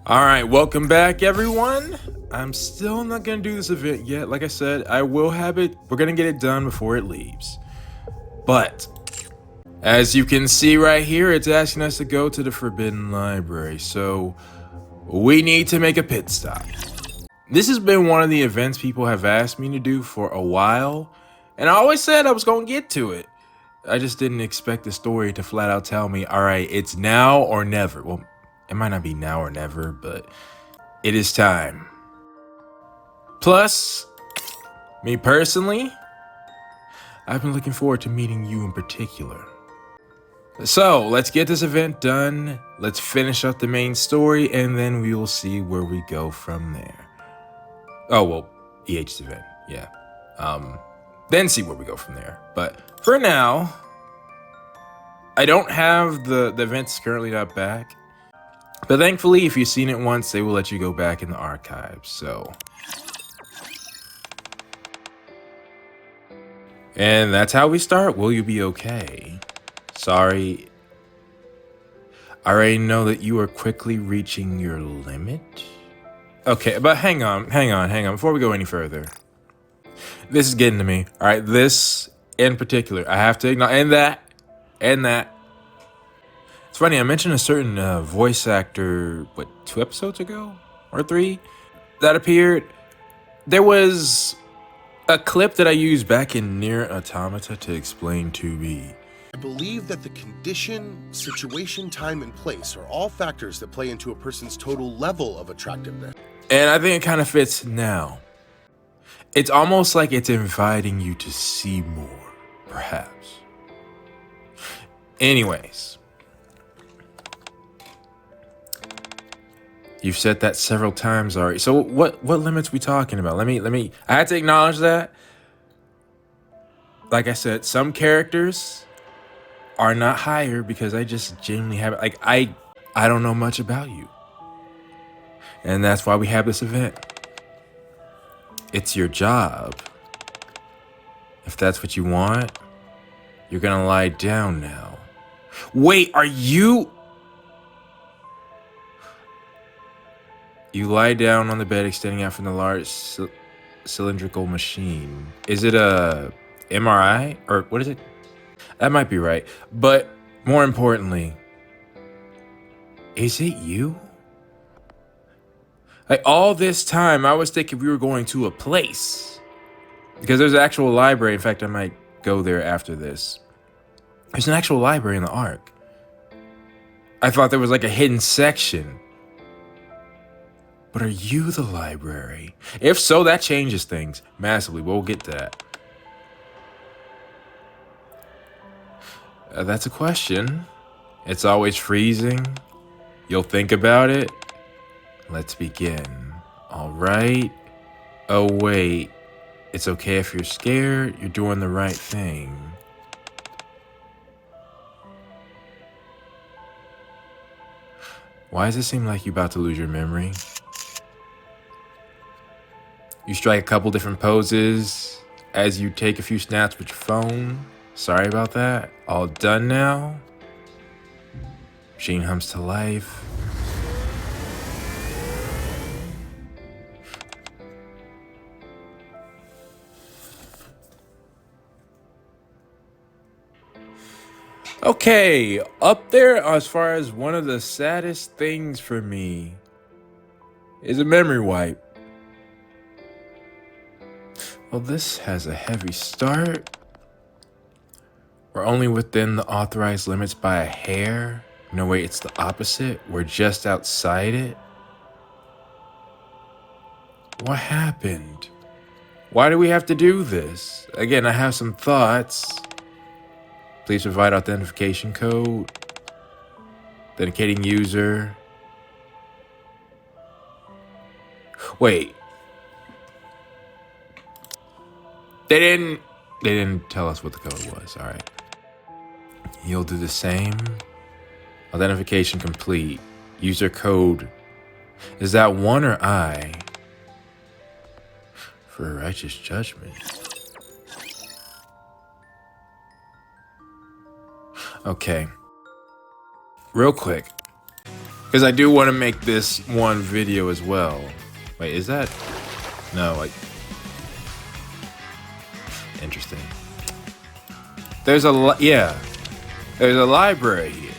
All right, welcome back, everyone. I'm still not gonna do this event yet. Like I said, I will have it. We're gonna get it done before it leaves. But as you can see right here, it's asking us to go to the Forbidden Library. So we need to make a pit stop. This has been one of the events people have asked me to do for a while, and I always said I was gonna get to it. I just didn't expect the story to flat out tell me, all right, it's now or never. Well, it might not be now or never, but it is time. Plus, me personally, I've been looking forward to meeting you in particular. So, let's get this event done, let's finish up the main story, and then we will see where we go from there. Oh, well, EH's event, yeah. Then see where we go from there. But for now, I don't have the events currently not back. But thankfully, if you've seen it once, they will let you go back in the archives, so. And that's how we start. Will you be okay? Sorry. I already know that you are quickly reaching your limit. Okay, but hang on. Before we go any further. This is getting to me. All right, this in particular, I have to acknowledge, and that. It's funny, I mentioned a certain voice actor, 2 episodes ago? Or 3? That appeared. There was a clip that I used back in Nier Automata to explain to me. I believe that the condition, situation, time, and place are all factors that play into a person's total level of attractiveness. And I think it kind of fits now. It's almost like it's inviting you to see more, perhaps. Anyways. You've said that several times already. So what limits we talking about? Let me I had to acknowledge that. Like I said, some characters are not higher because I just genuinely have I don't know much about you. And that's why we have this event. It's your job. If that's what you want, you're gonna lie down now. Wait, are you? You lie down on the bed extending out from the large cylindrical machine. Is it a MRI? Or what is it? That might be right. But more importantly, is it you? Like all this time, I was thinking we were going to a place. Because there's an actual library. In fact, I might go there after this. There's an actual library in the Ark. I thought there was like a hidden section. But are you the library? If so, that changes things massively. We'll get to that. That's a question. It's always freezing. You'll think about it. Let's begin. All right. Oh, wait. It's okay if you're scared. You're doing the right thing. Why does it seem like you're about to lose your memory? You strike a couple different poses as you take a few snaps with your phone. Sorry about that. All done now. Machine hums to life. Okay, up there as far as one of the saddest things for me is a memory wipe. Well, this has a heavy start. We're only within the authorized limits by a hair. No, wait, it's the opposite. We're just outside it. What happened? Why do we have to do this? Again, I have some thoughts. Please provide authentication code. Authenticating user. Wait. They didn't tell us what the code was. All right. You'll do the same. Authentication complete. User code. Is that one or I? For a righteous judgment. Okay. Real quick. Because I do want to make this one video as well. Wait, is that? No, like. Interesting. There's a yeah. There's a library here.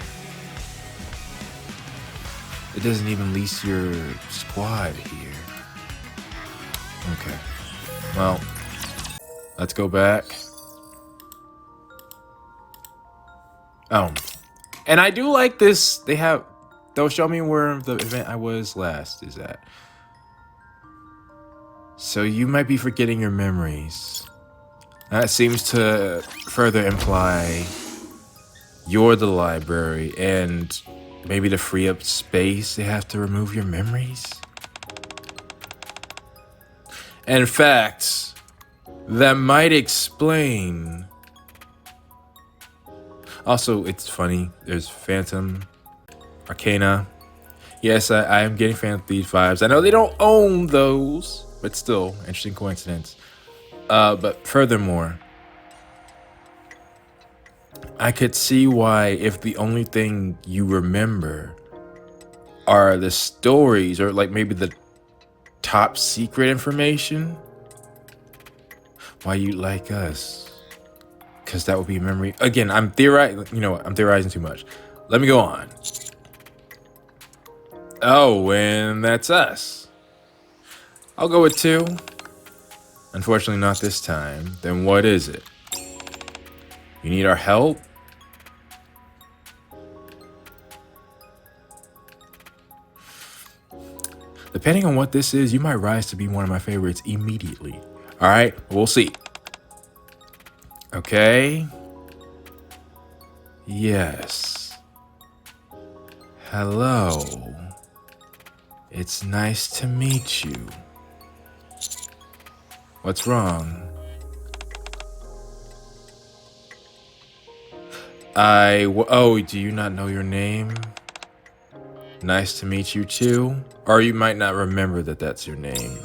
It doesn't even list your squad here. Okay. Well, let's go back. And I do like this. They'll show me where the event I was last is at. So you might be forgetting your memories. That seems to further imply you're the library, and maybe to free up space, they have to remove your memories. In fact, that might explain. Also, it's funny. There's Phantom, Arcana. Yes, I am getting Phantom Thieves vibes. I know they don't own those, but still, interesting coincidence. But furthermore, I could see why if the only thing you remember are the stories or like maybe the top secret information, why you like us. Because that would be a memory. Again, I'm theorizing. You know what? I'm theorizing too much. Let me go on. Oh, and that's us. I'll go with 2. Unfortunately, not this time. Then what is it? You need our help? Depending on what this is, you might rise to be one of my favorites immediately. All right, we'll see. Okay. Yes. Hello. It's nice to meet you. What's wrong? Oh, do you not know your name? Nice to meet you too. Or you might not remember that that's your name.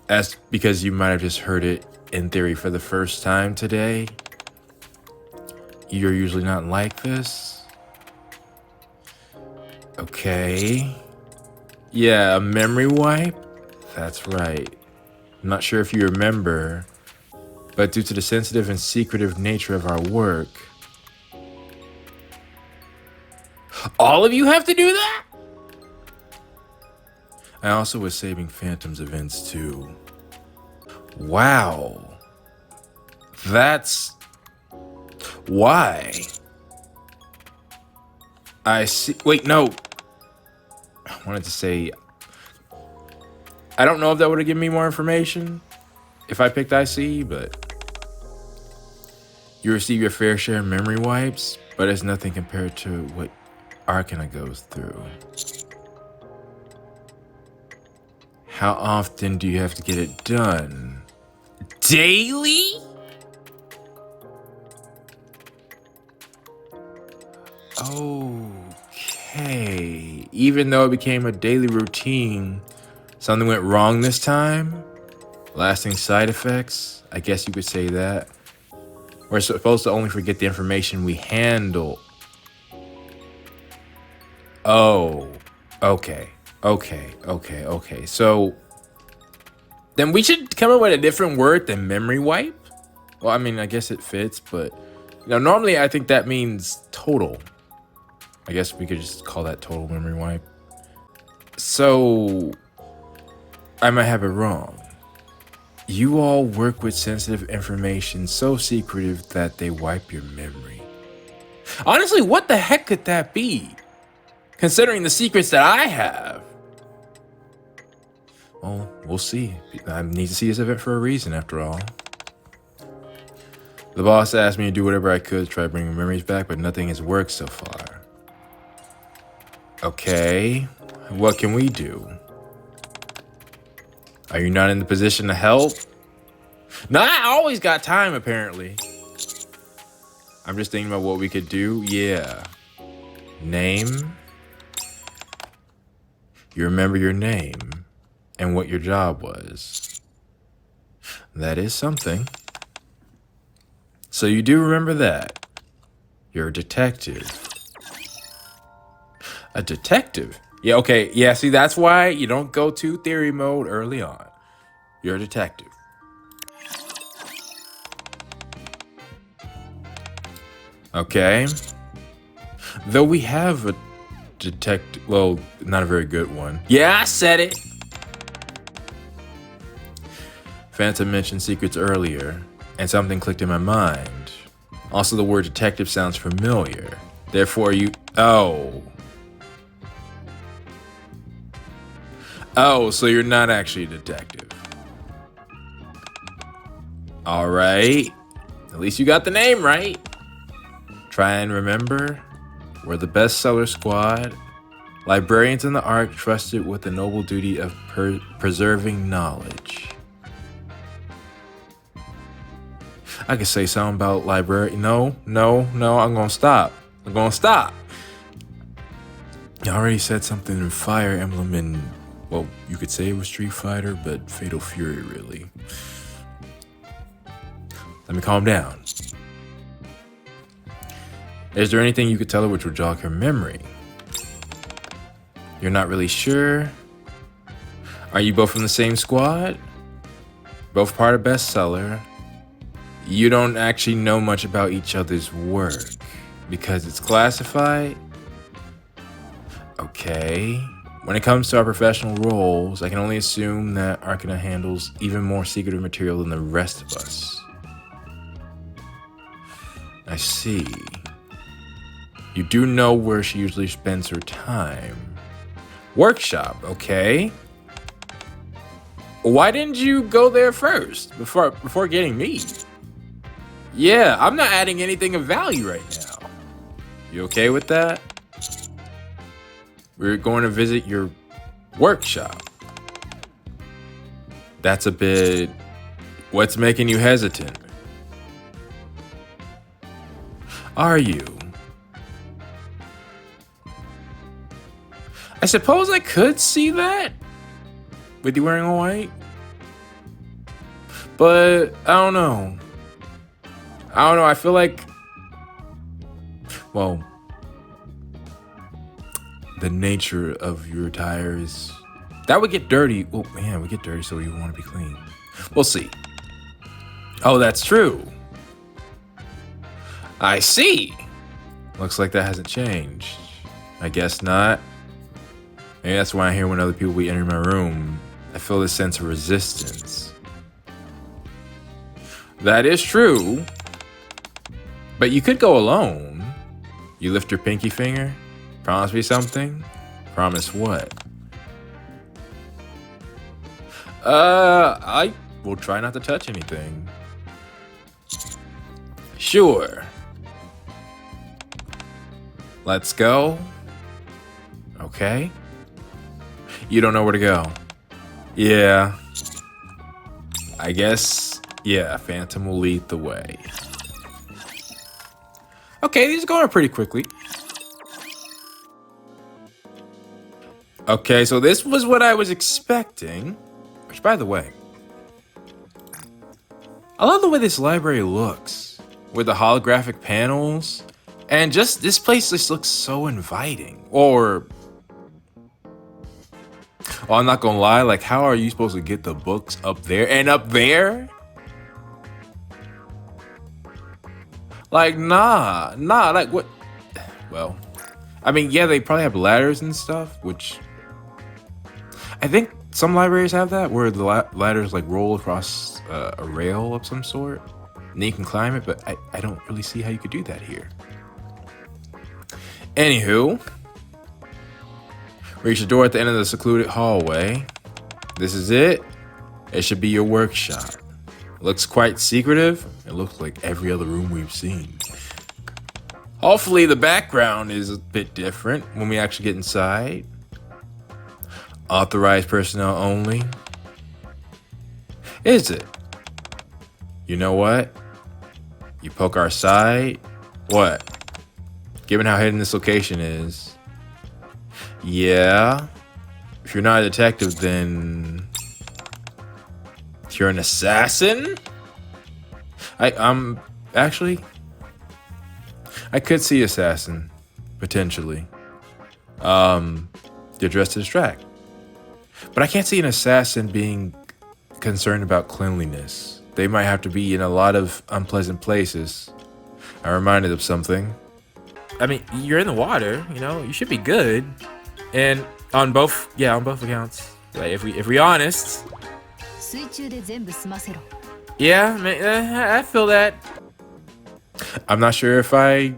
That's because you might have just heard it in theory for the first time today. You're usually not like this. Okay. Yeah, a memory wipe? That's right. I'm not sure if you remember, but due to the sensitive and secretive nature of our work, all of you have to do that? I also was saving Phantom's events too. Wow. That's why. I see. Wait, no. I wanted to say, I don't know if that would have given me more information if I picked IC, but you receive your fair share of memory wipes, but it's nothing compared to what Arcana goes through. How often do you have to get it done? Daily? Okay. Even though it became a daily routine, something went wrong this time? Lasting side effects? I guess you could say that. We're supposed to only forget the information we handle. Oh, okay. So then we should come up with a different word than memory wipe. Well, I mean, I guess it fits, but normally I think that means total. I guess we could just call that total memory wipe. So I might have it wrong. You all work with sensitive information so secretive that they wipe your memory. Honestly, what the heck could that be? Considering the secrets that I have. Well, we'll see. I need to see this event for a reason, after all. The boss asked me to do whatever I could to try to bring memories back, but nothing has worked so far. Okay, what can we do? Are you not in the position to help? No, I always got time, apparently. I'm just thinking about what we could do. Yeah. Name. You remember your name and what your job was. That is something. So you do remember that. You're a detective. A detective? Yeah, okay. Yeah, see, that's why you don't go to theory mode early on. You're a detective. Okay. Though we have a detective, well, not a very good one. Yeah, I said it. Phantom mentioned secrets earlier, and something clicked in my mind. Also, the word detective sounds familiar. Therefore, Oh, so you're not actually a detective. All right. At least you got the name right. Try and remember. We're the bestseller squad. Librarians in the Ark trusted with the noble duty of preserving knowledge. I could say something about library. No, I'm gonna stop. I already said something in Fire Emblem and, well, you could say it was Street Fighter, but Fatal Fury, really. Let me calm down. Is there anything you could tell her which would jog her memory? You're not really sure? Are you both from the same squad? Both part of bestseller? You don't actually know much about each other's work because it's classified? Okay. When it comes to our professional roles, I can only assume that Arcana handles even more secretive material than the rest of us. I see. You do know where she usually spends her time. Workshop, okay. Why didn't you go there first before getting me? Yeah, I'm not adding anything of value right now. You okay with that? We're going to visit your workshop. That's a bit... What's making you hesitant? Are you? I suppose I could see that with you wearing white. But I don't know. I feel like, well, the nature of your attire is that would get dirty. Well, man, we get dirty, so we want to be clean. We'll see. Oh, that's true. I see. Looks like that hasn't changed. I guess not. Maybe that's why I hear when other people be entering my room, I feel this sense of resistance. That is true. But you could go alone. You lift your pinky finger. Promise me something. Promise what? I will try not to touch anything. Sure. Let's go. Okay. You don't know where to go. Yeah. I guess, yeah, Phantom will lead the way. Okay, these are going pretty quickly. Okay, so this was what I was expecting. Which, by the way, I love the way this library looks. With the holographic panels. And just, this place just looks so inviting. Or... Oh, I'm not gonna lie, like, how are you supposed to get the books up there and up there? Like, nah, like, what? Well, I mean, yeah, they probably have ladders and stuff, which I think some libraries have that, where the ladders, like, roll across a rail of some sort, and then you can climb it, but I don't really see how you could do that here. Anywho, reach the door at the end of the secluded hallway. This is it. It should be your workshop. Looks quite secretive. It looks like every other room we've seen. Hopefully the background is a bit different when we actually get inside. Authorized personnel only. Is it? You know what? You poke our side. What? Given how hidden this location is. Yeah. If you're not a detective, then you're an assassin? I'm actually, I could see assassin, potentially. You're dressed to distract. But I can't see an assassin being concerned about cleanliness. They might have to be in a lot of unpleasant places. I'm reminded of something. I mean, you're in the water, you know, you should be good. And on both accounts. Like if we honest. Yeah, man, I feel that. I'm not sure if I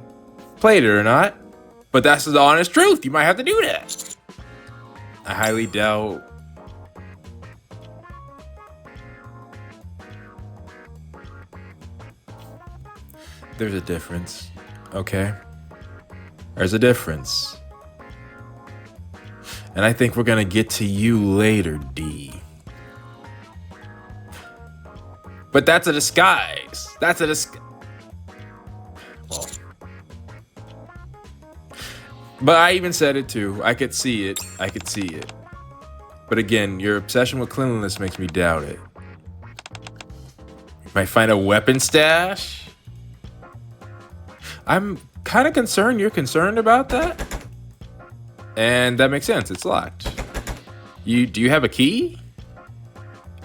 played it or not, but that's the honest truth. You might have to do that. I highly doubt. There's a difference, okay? There's a difference. And I think we're gonna get to you later, D. But that's a disguise. That's a disguise. Well. But I even said it too. I could see it. I could see it. But again, your obsession with cleanliness makes me doubt it. You might find a weapon stash. I'm kind of concerned you're concerned about that. And that makes sense. It's locked. Do you have a key?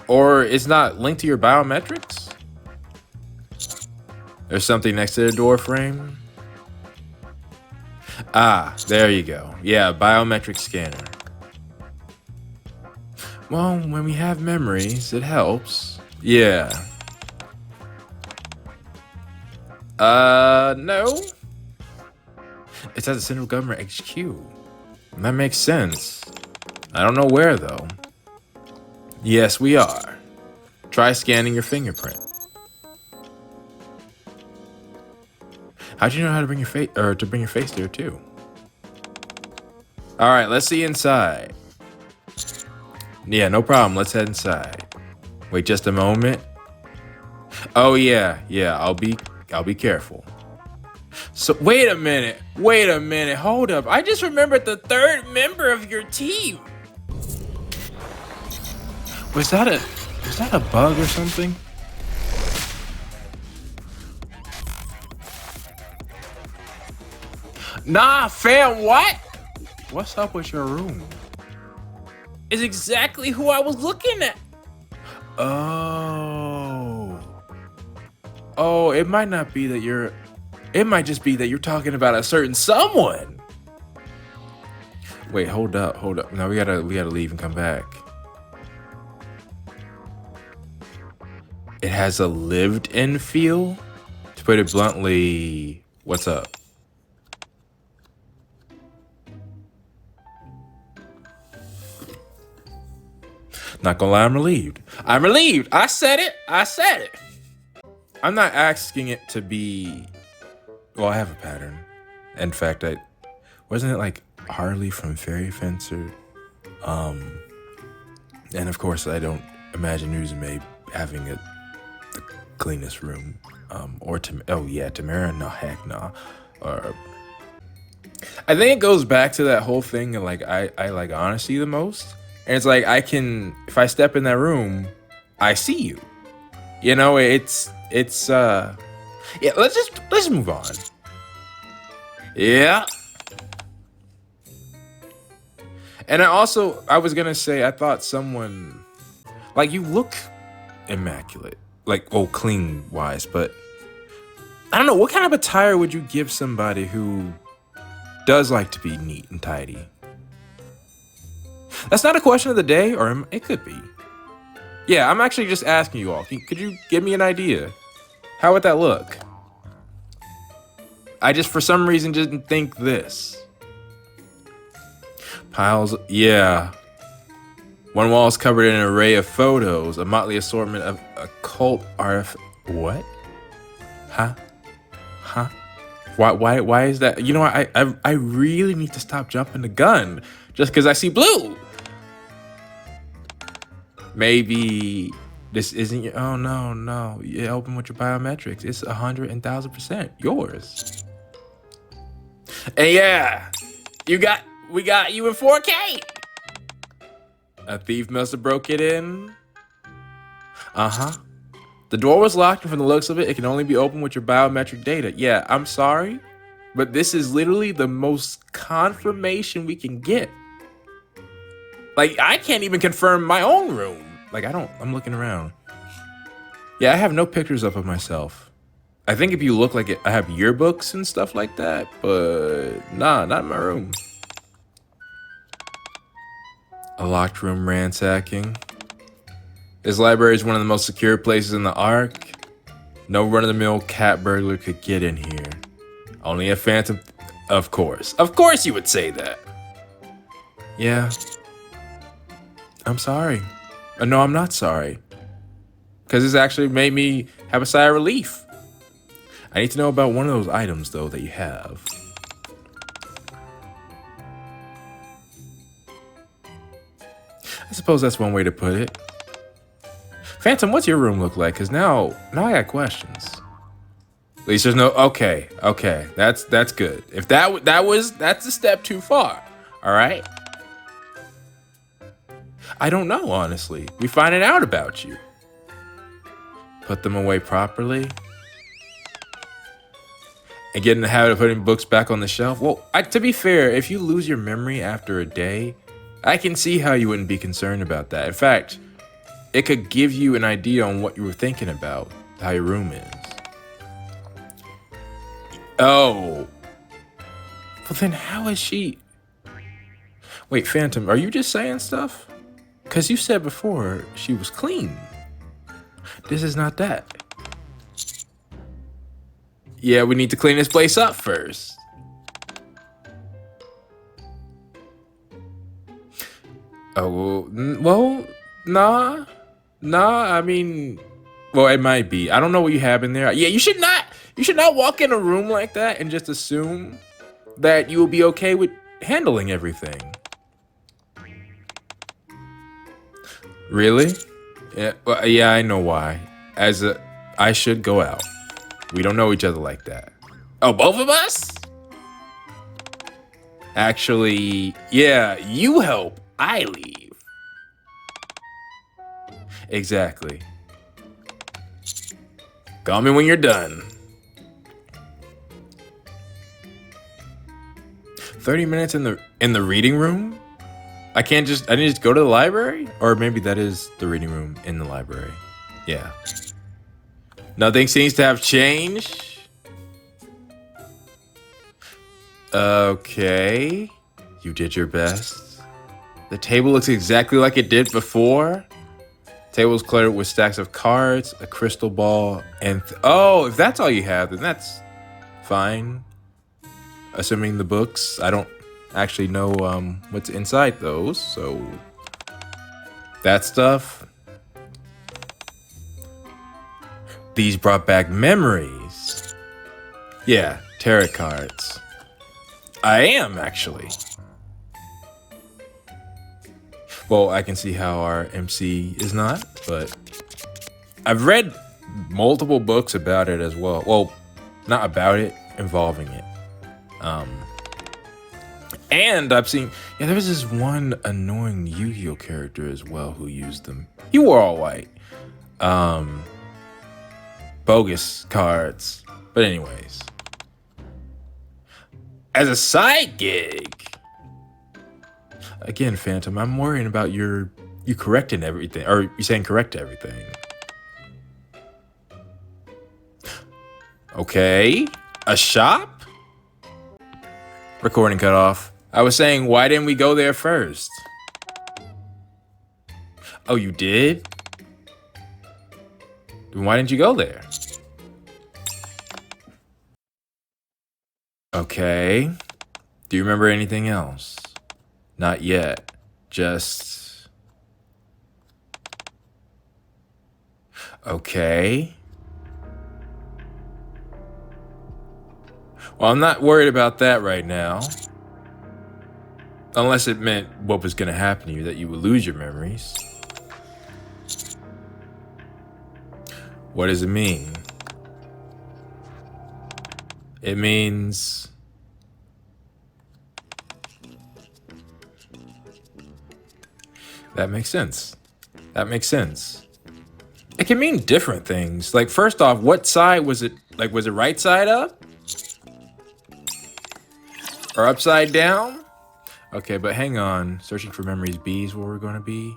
Or it's not linked to your biometrics? There's something next to the door frame. Ah, there you go. Yeah, biometric scanner. Well, when we have memories, it helps. Yeah. No. It's at the Central Government HQ. That makes sense. I don't know where, though. Yes, we are. Try scanning your fingerprint. How'd you know how to bring your face there too? All right, let's see inside. Yeah, no problem. Let's head inside. Wait just a moment. Oh yeah, I'll be careful. So wait a minute, hold up. I just remembered the third member of your team. Was that a bug or something? Nah, fam, what? What's up with your room? It's exactly who I was looking at. Oh, it might not be that you're... It might just be that you're talking about a certain someone. Wait, hold up. No, we gotta leave and come back. It has a lived-in feel. To put it bluntly, what's up? Not gonna lie, I'm relieved. I said it. I'm not asking it to be... Well, I have a pattern. In fact, wasn't it like Harley from Fairy Fencer? And of course, I don't imagine Uzume having the cleanest room. Tamara, no, heck no. I think it goes back to that whole thing of like, I like honesty the most. And it's like, if I step in that room, I see you. You know, yeah, let's move on. Yeah. And I was gonna say, I thought someone, like, you look immaculate, like, clean wise, but I don't know, what kind of attire would you give somebody who does like to be neat and tidy? That's not a question of the day, or it could be. Yeah, I'm actually just asking you all. Could you give me an idea? How would that look? I just, for some reason, didn't think this. Piles, yeah. One wall is covered in an array of photos, a motley assortment of occult what? Huh? Why is that? You know, I really need to stop jumping the gun just because I see blue. Maybe this isn't your... Oh, no. You open with your biometrics. It's 100,000% yours. And yeah, we got you in 4K. A thief must have broke it in. The door was locked, and from the looks of it, it can only be opened with your biometric data. Yeah, I'm sorry. but this is literally the most confirmation we can get. Like, I can't even confirm my own room. Like, I'm looking around. Yeah, I have no pictures up of myself. I think if you look like it, I have yearbooks and stuff like that, but nah, not in my room. A locked room ransacking. This library is one of the most secure places in the Ark. No run-of-the-mill cat burglar could get in here. Only a phantom. Of course you would say that. Yeah. I'm sorry. No, I'm not sorry. Because this actually made me have a sigh of relief. I need to know about one of those items, though, that you have. I suppose that's one way to put it. Phantom, what's your room look like? Because now I got questions. At least there's no... Okay. That's good. If that's a step too far. All right? I don't know, honestly. We finding out about you. Put them away properly. And get in the habit of putting books back on the shelf. Well, to be fair, if you lose your memory after a day, I can see how you wouldn't be concerned about that. In fact, it could give you an idea on what you were thinking about, how your room is. Oh. Well, then how is she... Wait, Phantom, are you just saying stuff? Because you said before she was clean. This is not that. Yeah, we need to clean this place up first. Oh, well, nah, I mean, well, it might be. I don't know what you have in there. Yeah, you should not walk in a room like that and just assume that you will be okay with handling everything. Really? Yeah, well, yeah, I know why. I should go out. We don't know each other like that. Oh, both of us? Actually, yeah, you help, I leave. Exactly. Call me when you're done. 30 minutes in the reading room? I need to just go to the library? Or maybe that is the reading room in the library. Yeah. Nothing seems to have changed. Okay. You did your best. The table looks exactly like it did before. Table is cluttered with stacks of cards, a crystal ball, and... oh, if that's all you have, then that's fine. Assuming the books. I don't actually know what's inside those, so... that stuff. These brought back memories. Yeah, tarot cards. I am, actually. Well, I can see how our MC is not, but I've read multiple books about it as well. Well, not about it, involving it. And I've seen, yeah, there was this one annoying Yu-Gi-Oh character as well who used them. He wore all white. Bogus cards. But anyways. As a side gig. Again, Phantom, I'm worrying about you correcting everything. Or you saying correct everything. Okay. A shop? Recording cut off. I was saying, why didn't we go there first? Oh, you did? Then why didn't you go there? Okay. Do you remember anything else? Not yet. Just... okay. Well, I'm not worried about that right now. Unless it meant what was going to happen to you, that you would lose your memories. What does it mean? It means... that makes sense. That makes sense. It can mean different things. Like, first off, what side was it? Like, was it right side up? Or upside down? Okay, but hang on. Searching for memories B is where we're going to be.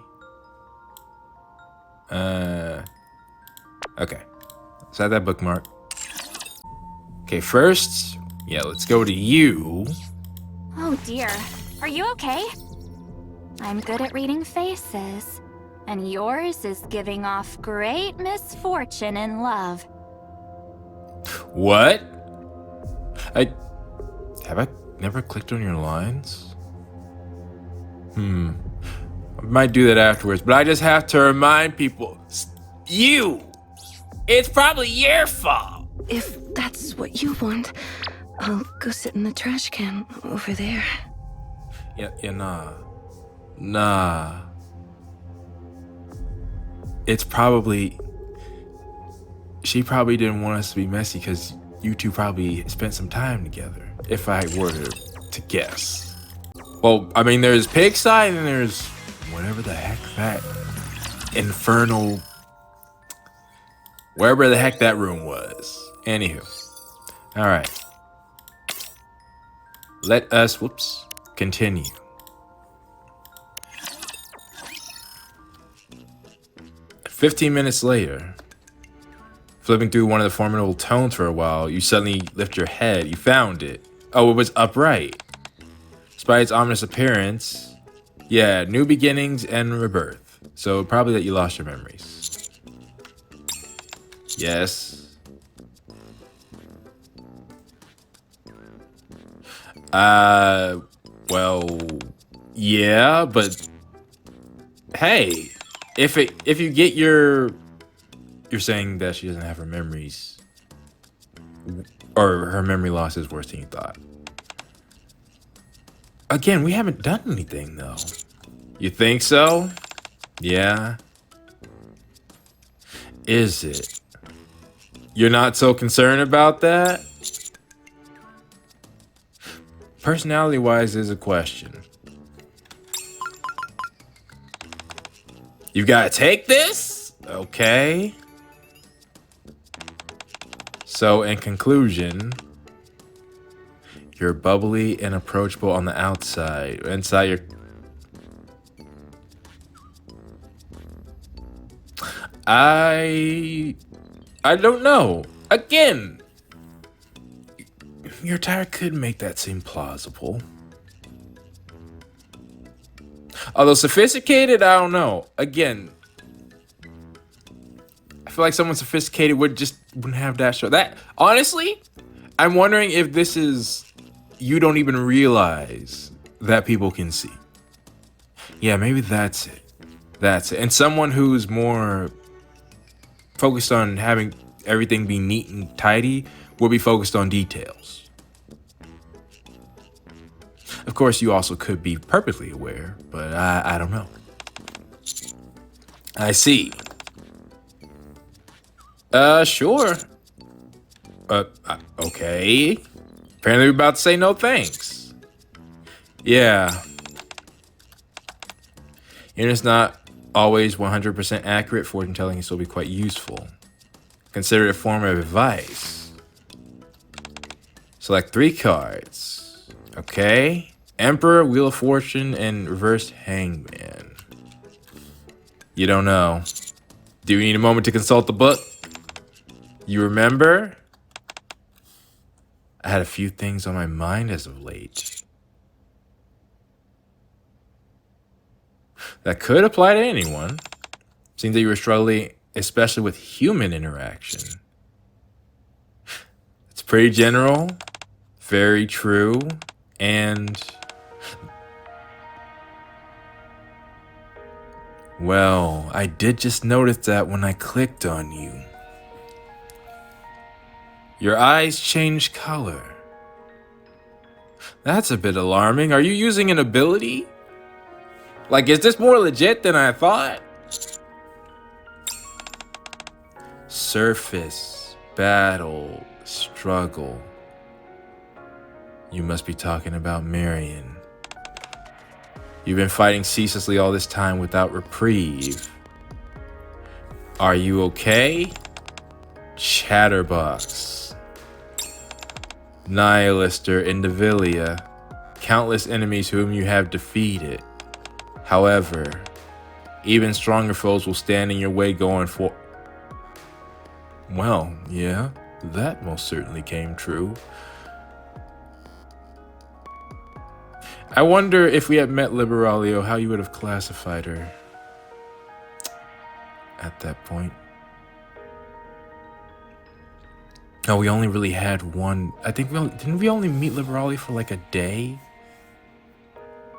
Okay. Let's add that bookmark. Okay, first, yeah, let's go to you. Oh dear. Are you okay? I'm good at reading faces. And yours is giving off great misfortune in love. What? Have I never clicked on your lines? I might do that afterwards, but I just have to remind people. You! It's probably your fault! If that's what you want, I'll go sit in the trash can over there. Yeah, nah. It's probably... She probably didn't want us to be messy because you two probably spent some time together, if I were to guess. Well, I mean, there's Pigsty and then there's whatever the heck that infernal... Wherever the heck that room was. Anywho. Alright. Let us, continue. "15 minutes later, flipping through one of the formidable tones for a while, you suddenly lift your head. You found it. Oh, it was upright. Despite its ominous appearance, yeah, new beginnings and rebirth. So probably that you lost your memories. Yes. Well, yeah, but hey, if you get you're saying that she doesn't have her memories, or her memory loss is worse than you thought. Again, we haven't done anything though. You think so? Yeah. Is it? You're not so concerned about that? Personality-wise is a question. You gotta take this? Okay. So, in conclusion, you're bubbly and approachable on the outside. Inside, you're... I don't know. Again, your attire could make that seem plausible. Although sophisticated, I don't know. Again, I feel like someone sophisticated wouldn't have that show. That honestly, I'm wondering if this is you don't even realize that people can see. Yeah, maybe that's it. That's it. And someone who's more focused on having everything be neat and tidy will be focused on details. Of course, you also could be perfectly aware, but I don't know. I see. Sure. Okay. Apparently we're about to say no thanks. Yeah. And it's not always 100% accurate. Fortune telling can still be quite useful. Consider it a form of advice. Select 3 cards. Okay. Emperor, Wheel of Fortune, and Reversed Hangman. You don't know. Do you need a moment to consult the book? You remember? I had a few things on my mind as of late. That could apply to anyone. Seems that you were struggling, especially with human interaction. It's pretty general, very true, and... well, I did just notice that when I clicked on you. Your eyes changed color. That's a bit alarming. Are you using an ability? Like, is this more legit than I thought? Surface, battle, struggle. You must be talking about Marion. You've been fighting ceaselessly all this time without reprieve. Are you okay? Chatterbox. Nihilist or Indivilia. countless enemies whom you have defeated. However, even stronger foes will stand in your way going for... Well, yeah, that most certainly came true. I wonder if we had met Liberalio, how you would have classified her at that point. Oh, we only really had one. I think didn't we only meet Liberalio for like a day?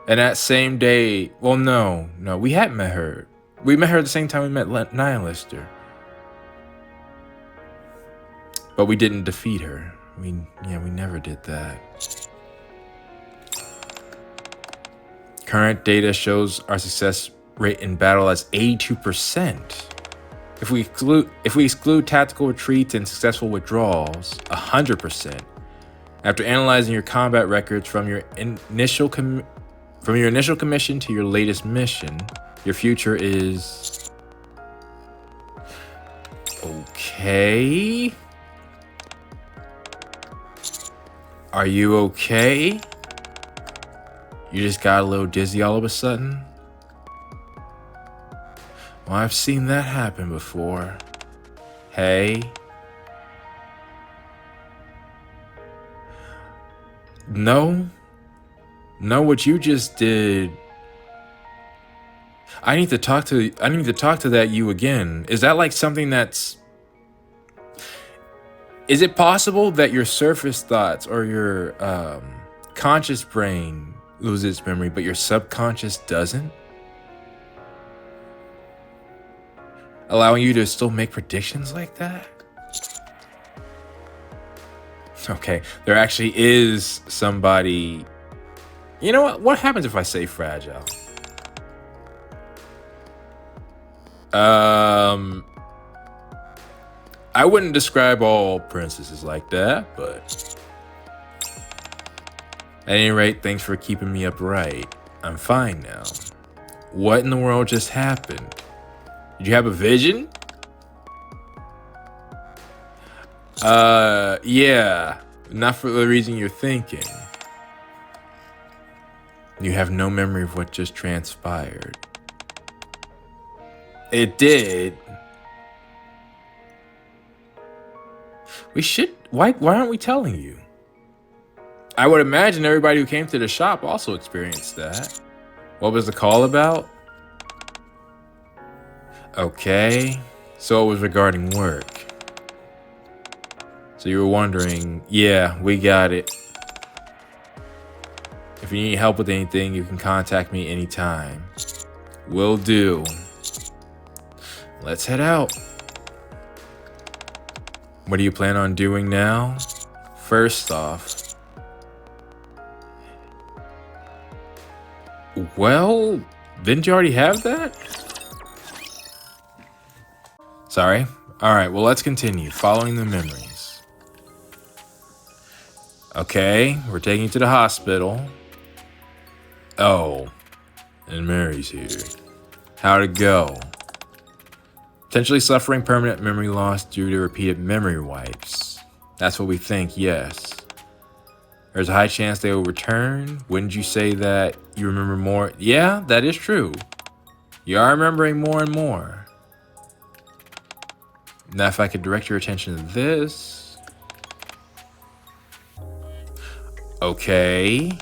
And that same day, well, no, we hadn't met her. We met her at the same time we met Nihilister. But we didn't defeat her. We never did that. Current data shows our success rate in battle as 82%. If we exclude tactical retreats and successful withdrawals, 100%. After analyzing your combat records from your initial commission to your latest mission, your future is okay. Are you okay? You just got a little dizzy all of a sudden? Well, I've seen that happen before. Hey? No, what you just did. I need to talk to that you again. Is that like something that's... Is it possible that your surface thoughts or your conscious brain loses its memory, but your subconscious doesn't? Allowing you to still make predictions like that? Okay, there actually is somebody... You know what? What happens if I say fragile? I wouldn't describe all princesses like that, but... At any rate, thanks for keeping me upright. I'm fine now. What in the world just happened? Did you have a vision? Yeah. Not for the reason you're thinking. You have no memory of what just transpired. It did. We should... Why aren't we telling you? I would imagine everybody who came to the shop also experienced that. What was the call about? Okay. So it was regarding work. So you were wondering, yeah, we got it. If you need help with anything, you can contact me anytime. Will do. Let's head out. What do you plan on doing now? First off, well, didn't you already have that? Sorry. All right, well, let's continue. Following the memories. Okay, we're taking you to the hospital. Oh, and Mary's here. How'd it go? Potentially suffering permanent memory loss due to repeated memory wipes. That's what we think, yes. There's a high chance they will return. Wouldn't you say that you remember more? Yeah, that is true. You are remembering more and more. Now, if I could direct your attention to this. Okay.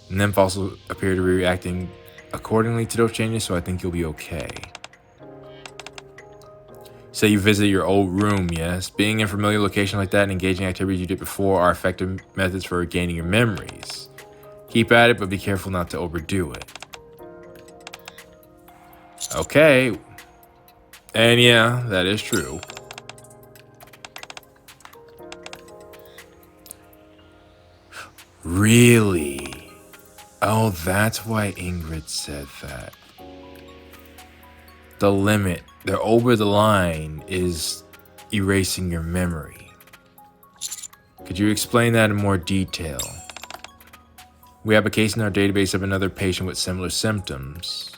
Nymph also appear to be reacting accordingly to those changes, so I think you'll be okay. Say you visit your old room, yes? Being in a familiar location like that and engaging activities you did before are effective methods for regaining your memories. Keep at it, but be careful not to overdo it. Okay. And yeah, that is true. Really? Oh, that's why Ingrid said that. The limit, the over the line, is erasing your memory. Could you explain that in more detail? We have a case in our database of another patient with similar symptoms.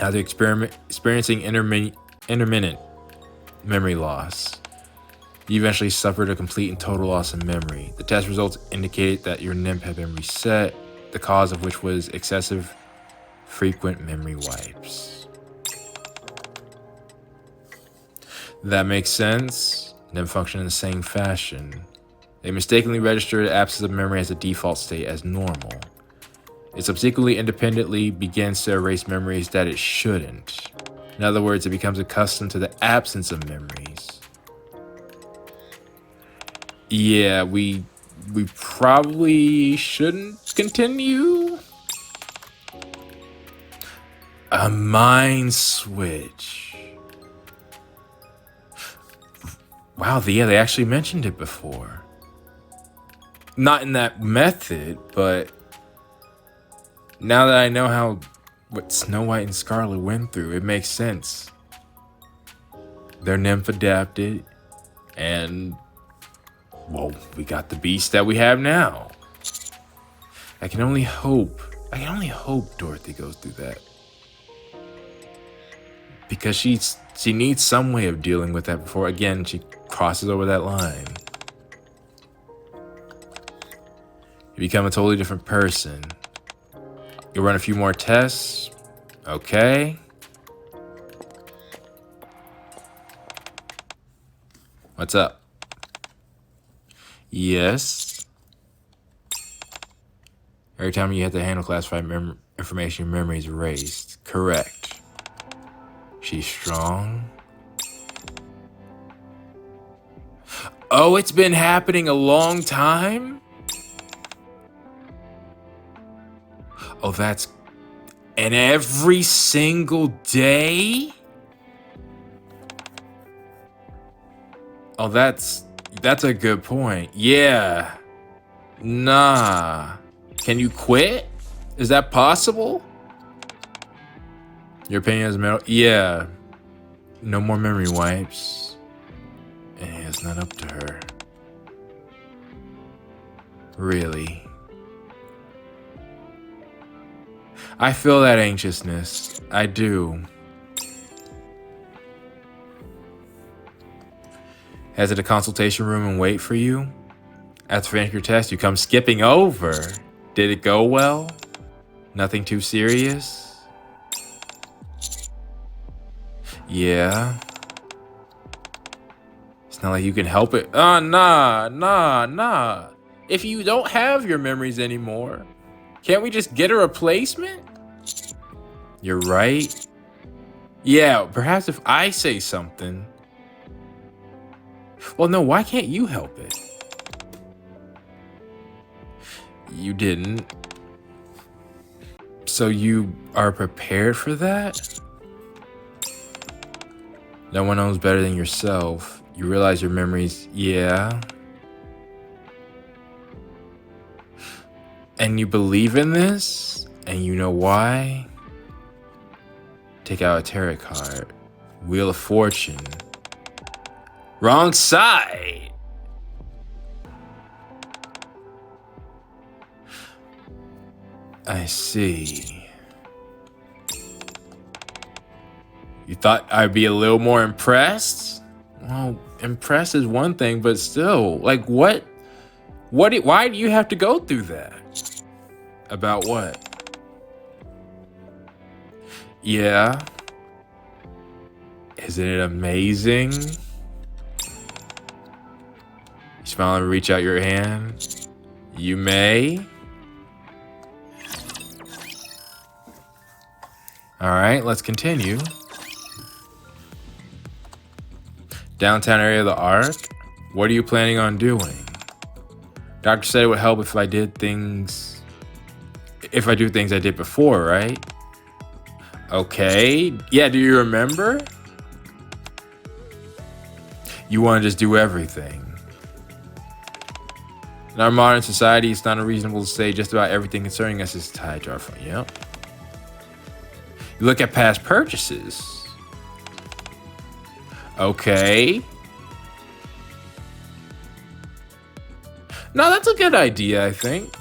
After experiencing intermittent memory loss, You eventually suffered a complete and total loss of memory. The test results indicated that your NIMP had been reset, the cause of which was excessive frequent memory wipes. That makes sense. NIMP function in the same fashion. They mistakenly registered absence of memory as a default state as normal. It subsequently independently begins to erase memories that it shouldn't. In other words, it becomes accustomed to the absence of memories. Yeah, we probably shouldn't continue. A mind switch. Wow, yeah, they actually mentioned it before. Not in that method, but now that I know what Snow White and Scarlet went through, it makes sense. They're nymph adapted, and well, we got the beast that we have now. I can only hope Dorothy goes through that. Because she needs some way of dealing with that before, again, she crosses over that line. You become a totally different person. You'll run a few more tests. Okay. What's up? Yes. Every time you have to handle classified information, your memory is erased. Correct. She's strong. Oh, it's been happening a long time? Oh, that's... And every single day? Oh, that's a good point. Yeah. Nah. Can you quit? Is that possible? Your opinion is metal? Yeah. No more memory wipes. Eh, it's not up to her. Really? I feel that anxiousness. I do. Head to the consultation room and wait for you. After finishing your test, you come skipping over. Did it go well? Nothing too serious? Yeah. It's not like you can help it. Nah. If you don't have your memories anymore, can't we just get a replacement? You're right. Yeah, perhaps if I say something. Well, no, why can't you help it? You didn't. So you are prepared for that? No one knows better than yourself. You realize your memories, yeah. And you believe in this? And you know why? Take out a tarot card. Wheel of Fortune. Wrong side! I see. You thought I'd be a little more impressed? Well, impressed is one thing, but still, like what? Why do you have to go through that? About what? Yeah. Isn't it amazing? You smile and reach out your hand. You may. All right, let's continue. Downtown area of the Ark. What are you planning on doing? Doctor said it would help if I do things I did before, right? Okay. Yeah, do you remember? You want to just do everything. In our modern society, it's not unreasonable to say just about everything concerning us is tied to our phone. Yep. You look at past purchases. Okay. No, that's a good idea, I think.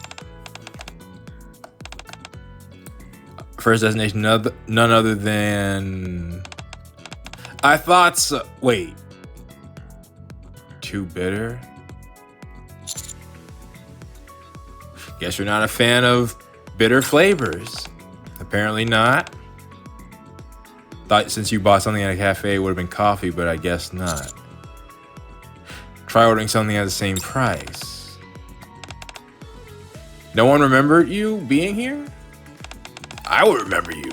First destination, none other than... I thought so. Wait. too bitter? Guess you're not a fan of bitter flavors. Apparently not. Thought since you bought something at a cafe, it would have been coffee, but I guess not. Try ordering something at the same price. No one remembered you being here? I would remember you.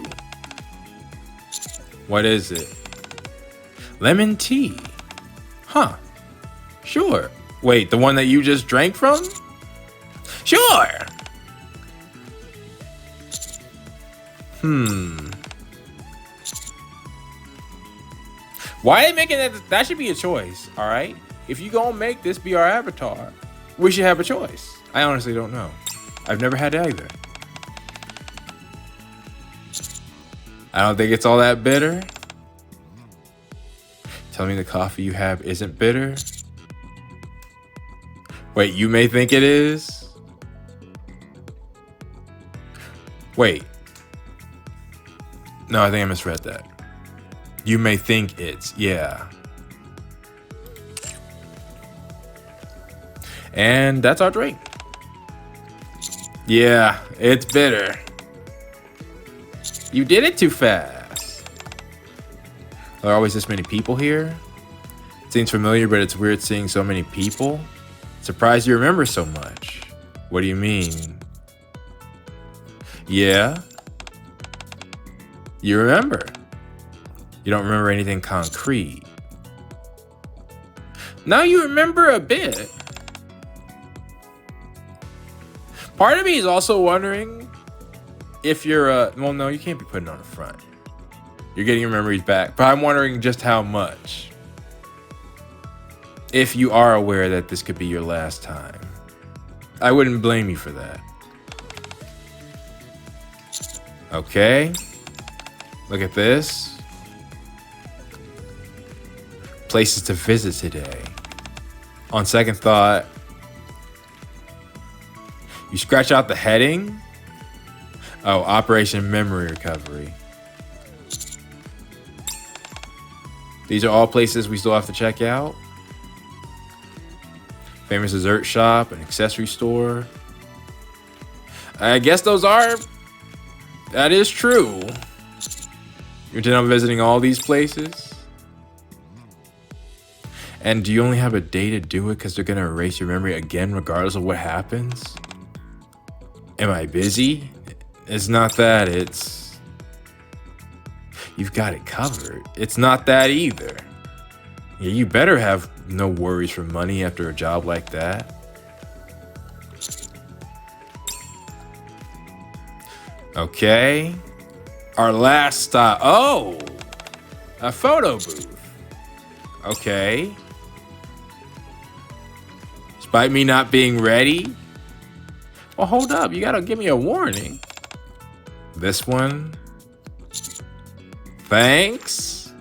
What is it? Lemon tea. Huh. Sure. Wait, the one that you just drank from? Sure. Why are they making that? That should be a choice, all right? If you gonna make this be our avatar, we should have a choice. I honestly don't know. I've never had either. I don't think it's all that bitter. Tell me the coffee you have isn't bitter. Wait, you may think it is? Wait. No, I think I misread that. You may think it's, yeah. And that's our drink. Yeah, it's bitter. You did it too fast. Are there always this many people here? It seems familiar, but it's weird seeing so many people. Surprised you remember so much. What do you mean? Yeah? You remember. You don't remember anything concrete. Now you remember a bit. Part of me is also wondering if you're well, no, you can't be putting it on the front. You're getting your memories back, but I'm wondering just how much. If you are aware that this could be your last time. I wouldn't blame you for that. Okay. Look at this. Places to visit today. On second thought, you scratch out the heading. Oh, Operation Memory Recovery. These are all places we still have to check out. Famous dessert shop, an accessory store. I guess those are... That is true. You intend on visiting all these places? And do you only have a day to do it because they're going to erase your memory again regardless of what happens? Am I busy? It's not that, it's... You've got it covered. It's not that either. Yeah, you better have no worries for money after a job like that. Okay. Our last stop. Oh! A photo booth. Okay. Despite me not being ready? Well, hold up. You gotta give me a warning. This one. Thanks.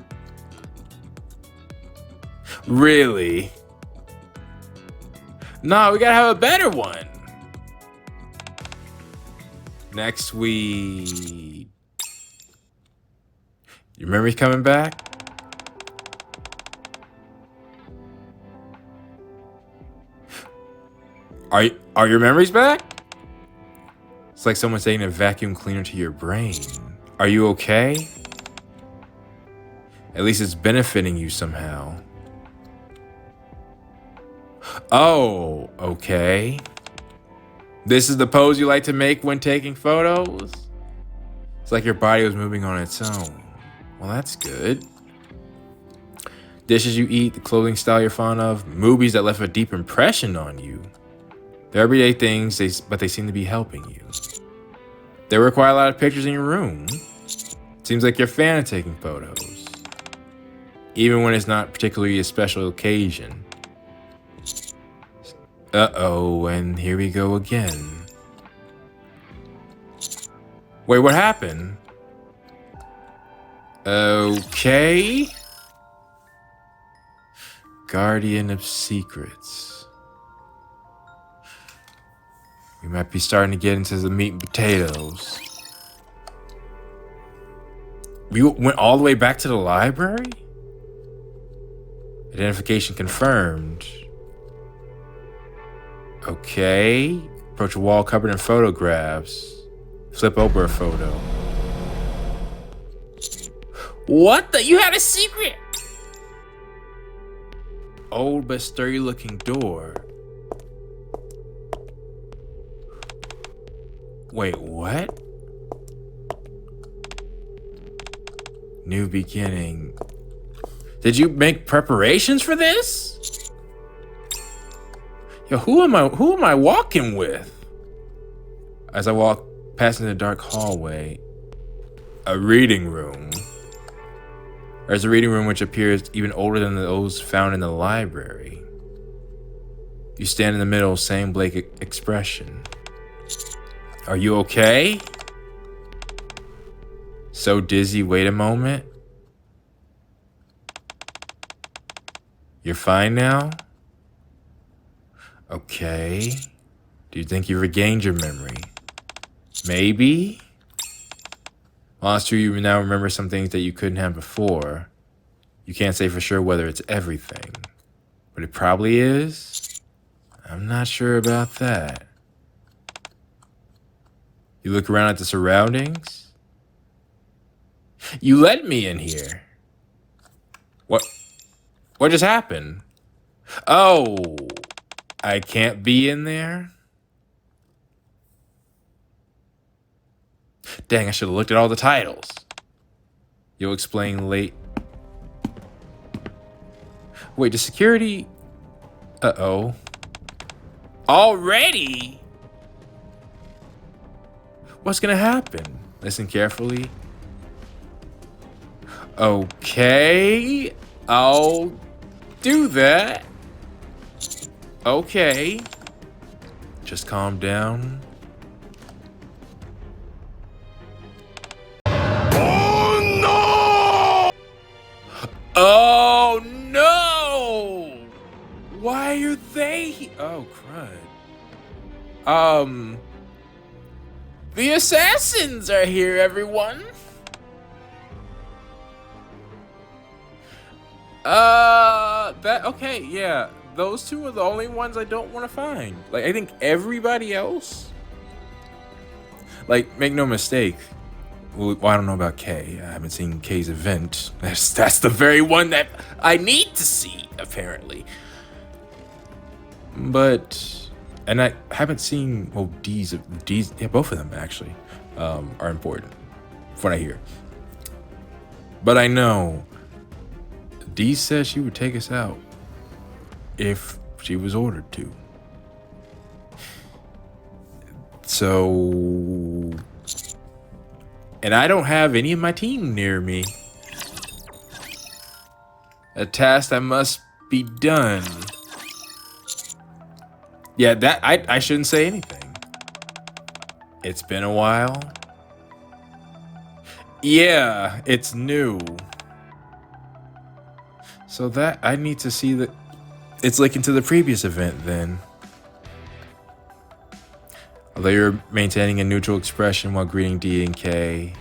Really? No, we gotta have a better one. Next week. Your memory's coming back? Are your memories back? It's like someone's taking a vacuum cleaner to your brain. Are you okay? At least it's benefiting you somehow. Oh, okay. This is the pose you like to make when taking photos? It's like your body was moving on its own. Well, that's good. Dishes you eat, the clothing style you're fond of, movies that left a deep impression on you. They're everyday things, but they seem to be helping you. They require a lot of pictures in your room. Seems like you're a fan of taking photos. Even when it's not particularly a special occasion. Uh-oh, and here we go again. Wait, what happened? Okay. Guardian of Secrets. We might be starting to get into the meat and potatoes. We went all the way back to the library? Identification confirmed. Okay. Approach a wall covered in photographs. Flip over a photo. What the? You had a secret? Old but sturdy looking door. Wait, what? New beginning. Did you make preparations for this? Yo, who am I walking with? As I walk past in the dark hallway, a reading room. There's a reading room which appears even older than those found in the library. You stand in the middle, same blank expression. Are you okay? So dizzy, wait a moment. You're fine now? Okay. Do you think you regained your memory? Maybe? Well, it's true you now remember some things that you couldn't have before. You can't say for sure whether it's everything, but it probably is. I'm not sure about that. You look around at the surroundings. You let me in here. What just happened? Oh, I can't be in there? Dang, I should have looked at all the titles. You'll explain late. Wait, does security... Uh-oh. Already? What's gonna happen? Listen carefully. Okay, I'll do that. Okay. Just calm down. Oh no! Why are they? Oh crud. The assassins are here, everyone. Okay, yeah. Those two are the only ones I don't want to find. Like, I think everybody else. Like, make no mistake. Well, I don't know about Kay. I haven't seen Kay's event. That's the very one that I need to see, apparently. But, and I haven't seen, well, D's, yeah, both of them actually, are important from what I hear. But I know Dee said she would take us out if she was ordered to. So, and I don't have any of my team near me. A task that must be done. Yeah, that I shouldn't say anything. It's been a while. Yeah, it's new. So that I need to see that it's linking to the previous event then. Although you're maintaining a neutral expression while greeting D and K.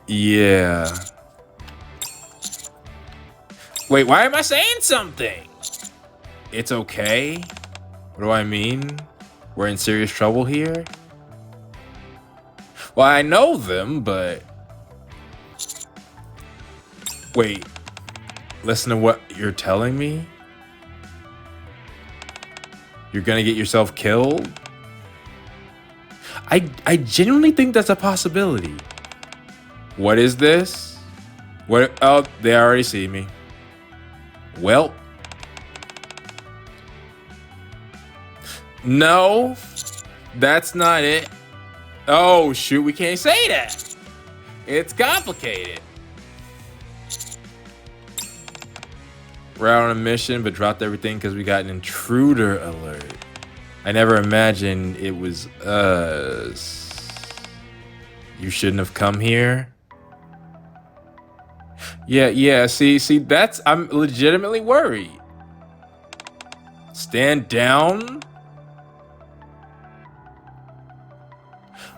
Yeah. Wait, why am I saying something? It's okay. What do I mean? We're in serious trouble here? Well, I know them, but... Wait. Listen to what you're telling me? You're gonna get yourself killed? I genuinely think that's a possibility. What is this? What? Oh, they already see me. Well. No, that's not it. Oh, shoot, we can't say that. It's complicated. We're out on a mission, but dropped everything because we got an intruder alert. I never imagined it was us. You shouldn't have come here. Yeah, see, that's, I'm legitimately worried. Stand down?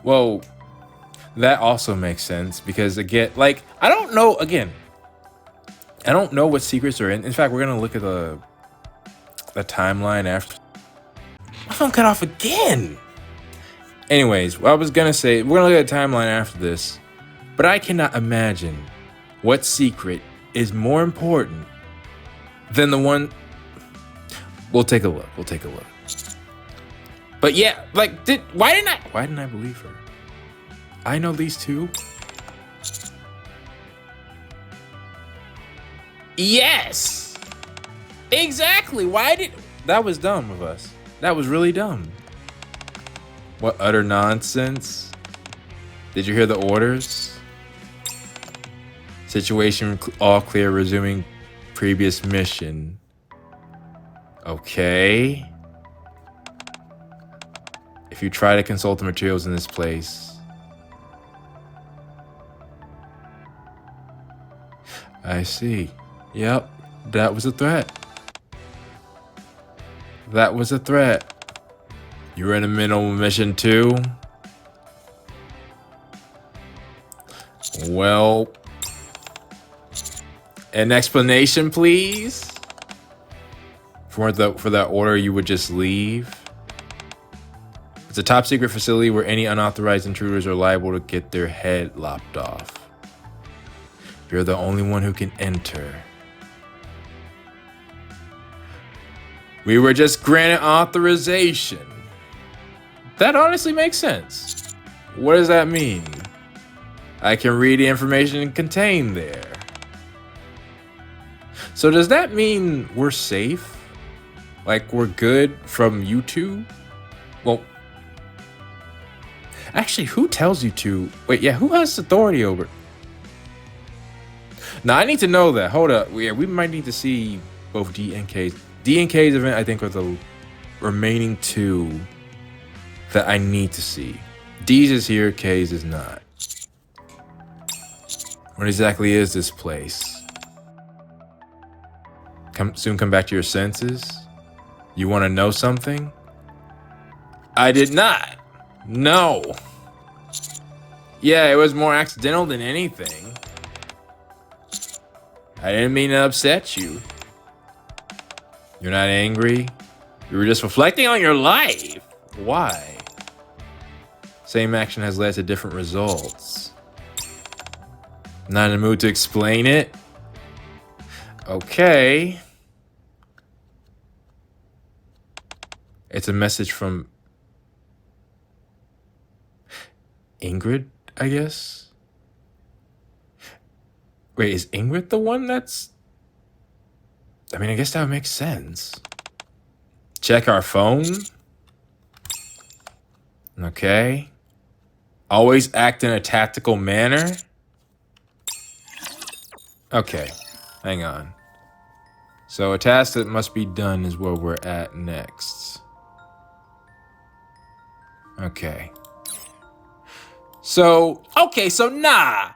Well, that also makes sense because again, like, I don't know what secrets are in. In fact, we're gonna look at the timeline after. phone cut off again. Anyways, what I was gonna say, we're gonna look at a timeline after this, but I cannot imagine what secret is more important than the one. We'll take a look. But yeah, like, why didn't I believe her? I know these two. Yes, exactly. That was dumb of us. That was really dumb. What utter nonsense. Did you hear the orders? Situation all clear, resuming previous mission. Okay. If you try to consult the materials in this place. I see. Yep, that was a threat. That was a threat. You were in a minimal mission too? Well, an explanation, please? For that order, you would just leave? It's a top secret facility where any unauthorized intruders are liable to get their head lopped off. You're the only one who can enter. We were just granted authorization. That honestly makes sense. What does that mean? I can read the information contained there. So does that mean we're safe? Like we're good from YouTube? Well, actually, who tells you to? Wait, yeah, who has authority over? Now, I need to know that. Hold up. Yeah, we might need to see both D and K's. D and K's event, I think, are the remaining two that I need to see. D's is here, K's is not. What exactly is this place? Soon come back to your senses? You want to know something? I did not. No. Yeah, it was more accidental than anything. I didn't mean to upset you. You're not angry? You were just reflecting on your life. Why? Same action has led to different results. Not in the mood to explain it? Okay. It's a message from Ingrid, I guess? Wait, is Ingrid the one that's... I mean, I guess that would make sense. Check our phone? Okay. Always act in a tactical manner? Okay, hang on. So a task that must be done is where we're at next. Okay. So nah,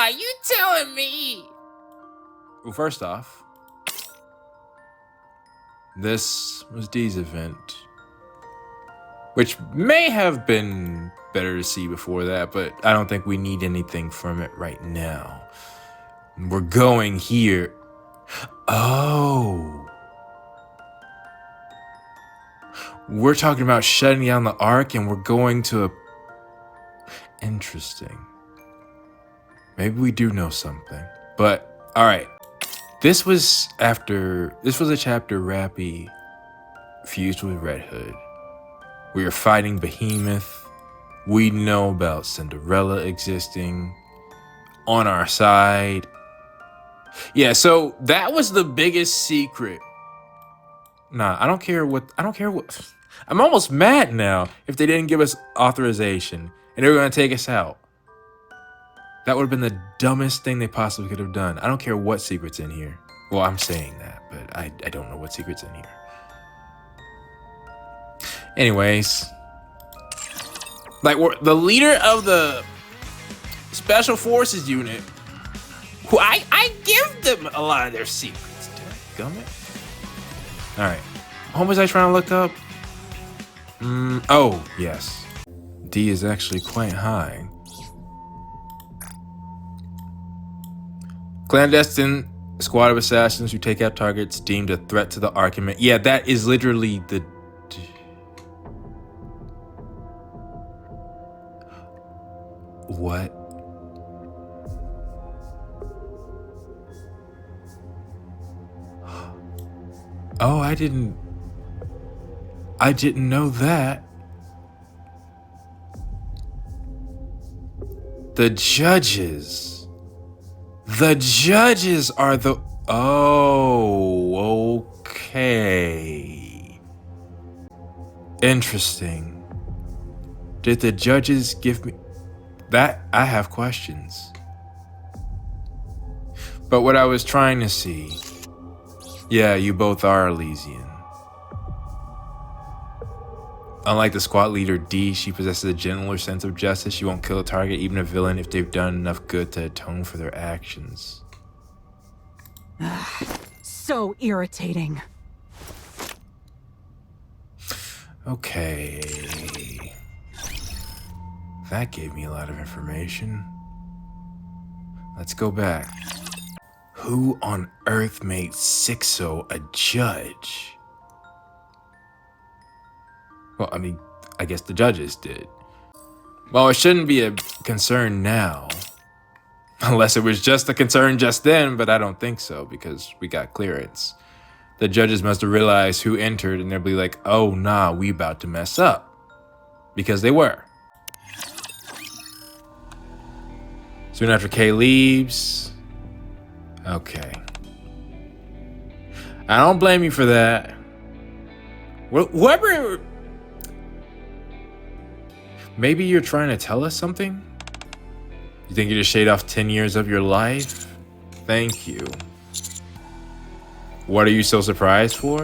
you telling me? Well, first off, this was D's event, which may have been better to see before that, but I don't think we need anything from it right now. We're going here. Oh. We're talking about shutting down the Ark and we're going to a... Interesting. Maybe we do know something. But, alright. This was a chapter Rappy fused with Red Hood. We are fighting Behemoth. We know about Cinderella existing on our side. Yeah, so that was the biggest secret. Nah, I don't care what. I'm almost mad now if they didn't give us authorization and they were going to take us out. That would have been the dumbest thing they possibly could have done. I don't care what secret's in here. Well, I'm saying that, but I don't know what secret's in here. Anyways, like, the leader of the Special Forces unit, who I give them a lot of their secrets. Gummit. All right, what was I trying to look up? Oh yes, D is actually quite high. Clandestine squad of assassins who take out targets deemed a threat to the Arcane. Yeah, that is literally the... Oh, I didn't know that. The judges are the... Oh, okay. Interesting. Did the judges give me... That, I have questions. But what I was trying to see... Yeah, you both are Elysian. Unlike the squad leader D, she possesses a gentler sense of justice. She won't kill a target, even a villain, if they've done enough good to atone for their actions. So irritating. Okay. That gave me a lot of information. Let's go back. Who on earth made Sixo a judge? Well, I mean, I guess the judges did. Well, it shouldn't be a concern now. Unless it was just a concern just then, but I don't think so, because we got clearance. The judges must have realized who entered, and they'll be like, oh nah, we about to mess up. Because they were. Soon after Kay leaves. Okay. I don't blame you for that. Whoever... Maybe you're trying to tell us something? You think you just shaved off 10 years of your life? Thank you. What are you so surprised for?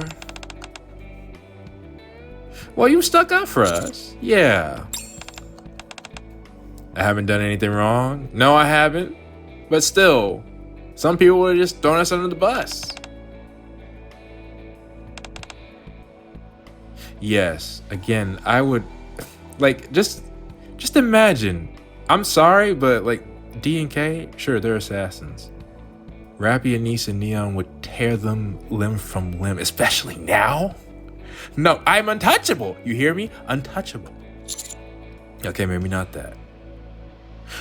Well, you stuck up for us. Yeah. I haven't done anything wrong. No, I haven't. But still, some people would have just thrown us under the bus. Yes, again, I would... Like, just imagine. I'm sorry, but like D and K, sure, they're assassins. Rappy, Anise, and Neon would tear them limb from limb, especially now. No, I'm untouchable. You hear me? Untouchable. Okay, maybe not that.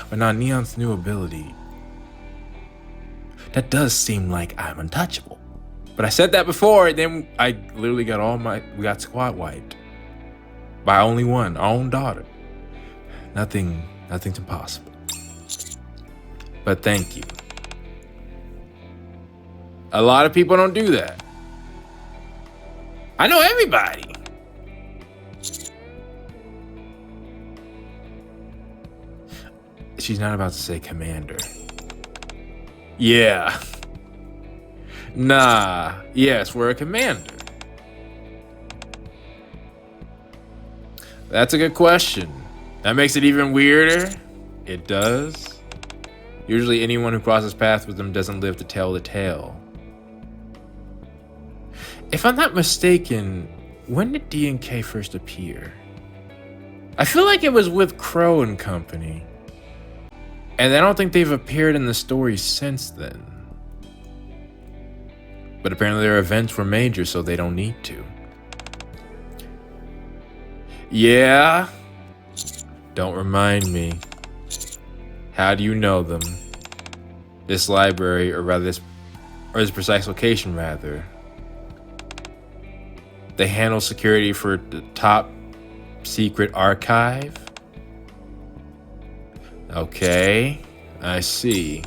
But now Neon's new ability. That does seem like I'm untouchable. But I said that before, and then I literally got we got squad wiped. By only one, our own daughter. Nothing's impossible. But thank you. A lot of people don't do that. I know everybody. She's not about to say commander. Yeah. Nah. Yes, we're a commander. That's a good question. That makes it even weirder. It does. Usually anyone who crosses paths with them doesn't live to tell the tale. If I'm not mistaken, when did D and K first appear? I feel like it was with Crow and company. And I don't think they've appeared in the story since then. But apparently their events were major, so they don't need to. Yeah? Don't remind me. How do you know them? This library, or rather this precise location, rather. They handle security for the top secret archive? Okay, I see.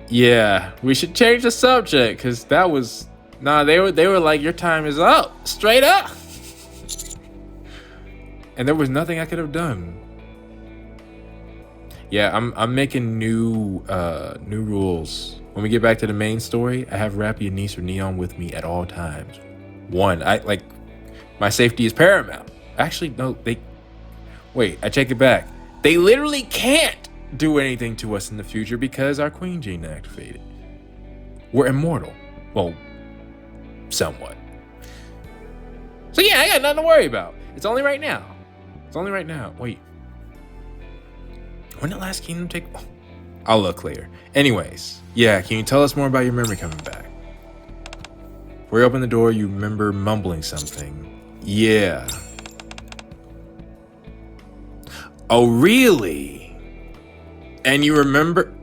Yeah, we should change the subject, because that was... Nah, they were like, your time is up. Straight up. And there was nothing I could have done. Yeah, I'm making new rules. When we get back to the main story, I have Rappy, Anise, or Neon with me at all times. One, my safety is paramount. Actually, no, wait, I take it back. They literally can't do anything to us in the future because our Queen Gene activated. We're immortal. Well, somewhat. So yeah, I got nothing to worry about. It's only right now. Wait. When did Last Kingdom take... Oh, I'll look later. Anyways, yeah, can you tell us more about your memory coming back? Before you open the door, you remember mumbling something. Yeah. Oh, really? And you remember...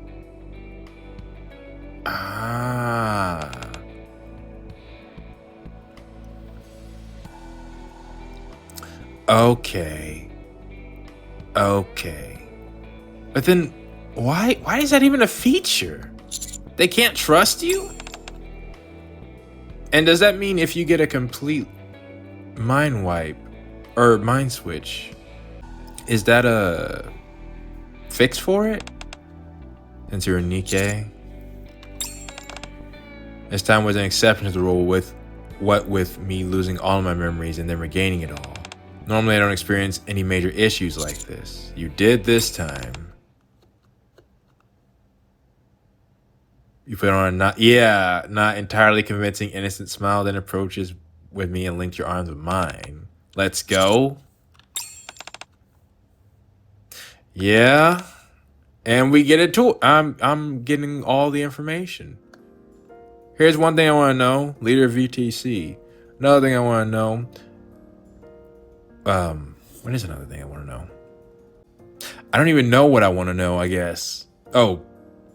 Ah... Okay. Okay. But then why is that even a feature? They can't trust you? And does that mean if you get a complete mind wipe or mind switch, is that a fix for it? Since you're a Nikke? This time was an exception to the rule with me losing all my memories and then regaining it all. Normally I don't experience any major issues like this. You did this time. You put on a not entirely convincing innocent smile, then approaches with me and linked your arms with mine. Let's go. Yeah. And we get it too. I'm getting all the information. Here's one thing I want to know. Leader of VTC. Another thing I want to know. What is another thing I want to know? I don't even know what I want to know, I guess. Oh,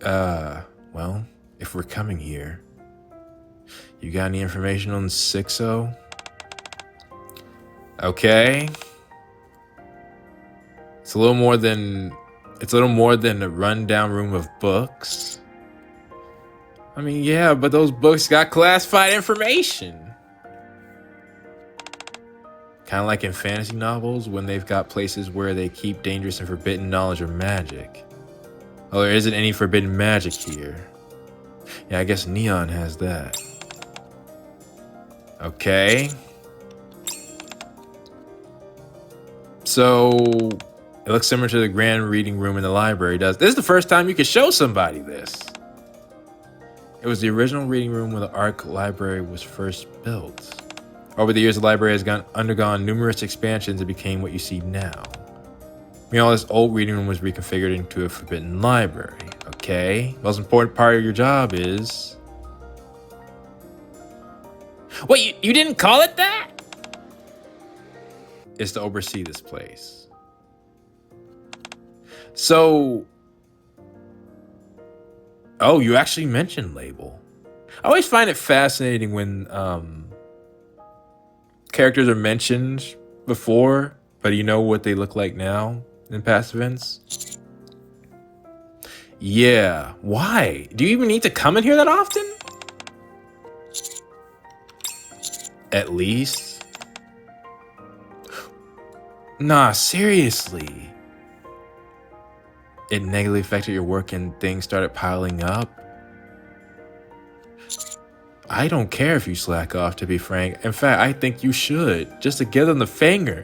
well, if we're coming here, you got any information on 6-0? Okay. It's a little more than a rundown room of books. I mean, yeah, but those books got classified information. Kind of like in fantasy novels when they've got places where they keep dangerous and forbidden knowledge or magic. Well, there isn't any forbidden magic here. Yeah, I guess Neon has that. Okay. So it looks similar to the grand reading room in the library, does. This is the first time you could show somebody this. It was the original reading room when the Arc library was first built. Over the years, the library has undergone numerous expansions and became what you see now. Meanwhile, this old reading room was reconfigured into a forbidden library. Okay. Most important part of your job is... Wait, you didn't call it that? Is to oversee this place. So... Oh, you actually mentioned label. I always find it fascinating when characters are mentioned before, but you know what they look like now in past events. Yeah, why? Do you even need to come in here that often? At least. Nah, seriously. It negatively affected your work and things started piling up? I don't care if you slack off, to be frank. In fact, I think you should, just to give them the finger.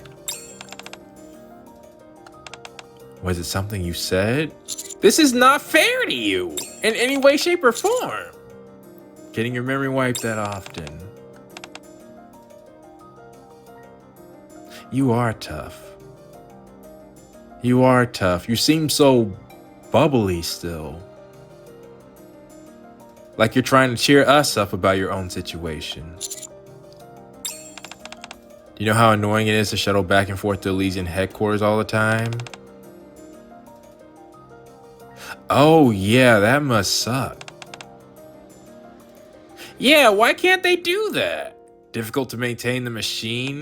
Was it something you said? This is not fair to you, in any way, shape, or form. Getting your memory wiped that often. You are tough. You are tough. You seem so bubbly still. Like you're trying to cheer us up about your own situation. Do you know how annoying it is to shuttle back and forth to Elysian headquarters all the time? Oh yeah, that must suck. Yeah, why can't they do that? Difficult to maintain the machine?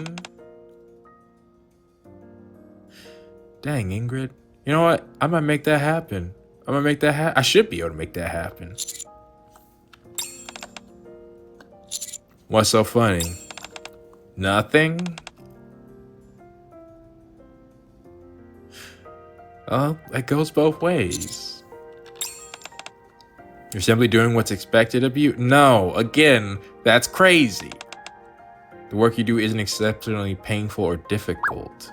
Dang, Ingrid. You know what? I might make that happen. I should be able to make that happen. What's so funny? Nothing? Well, it goes both ways. You're simply doing what's expected of you? No, again, that's crazy. The work you do isn't exceptionally painful or difficult.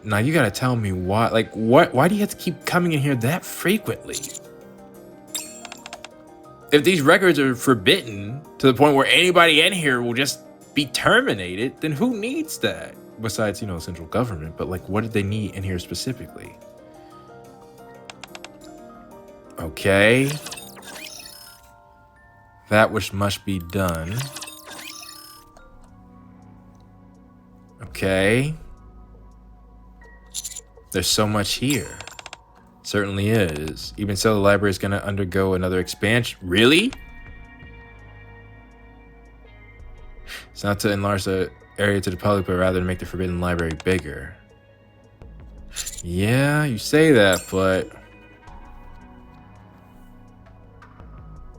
Now you gotta tell me why, like, why do you have to keep coming in here that frequently? If these records are forbidden to the point where anybody in here will just be terminated, then who needs that? Besides, you know, central government, but like, what did they need in here specifically? Okay. That which must be done. Okay. There's so much here. Certainly is. Even so, the library is going to undergo another expansion. Really? It's not to enlarge the area to the public, but rather to make the Forbidden Library bigger. Yeah, you say that, but...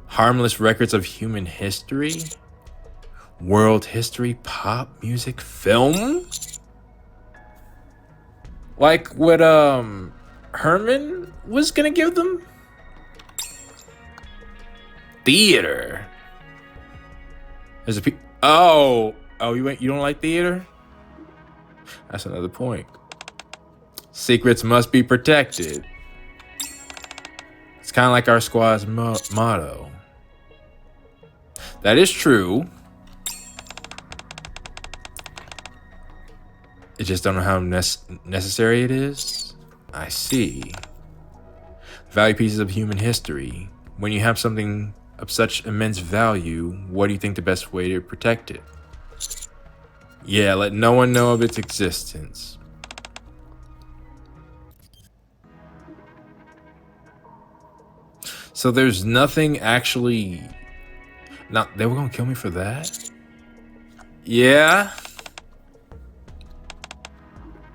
Harmless records of human history? World history, pop, music, film? Like what, Herman was gonna give them? Theater. There's a oh, you don't like theater? That's another point. Secrets must be protected. It's kind of like our squad's motto. That is true. I just don't know how necessary it is. I see. Value pieces of human history. When you have something of such immense value, what do you think the best way to protect it? Yeah, let no one know of its existence. So there's nothing actually... Not, they were gonna kill me for that? Yeah.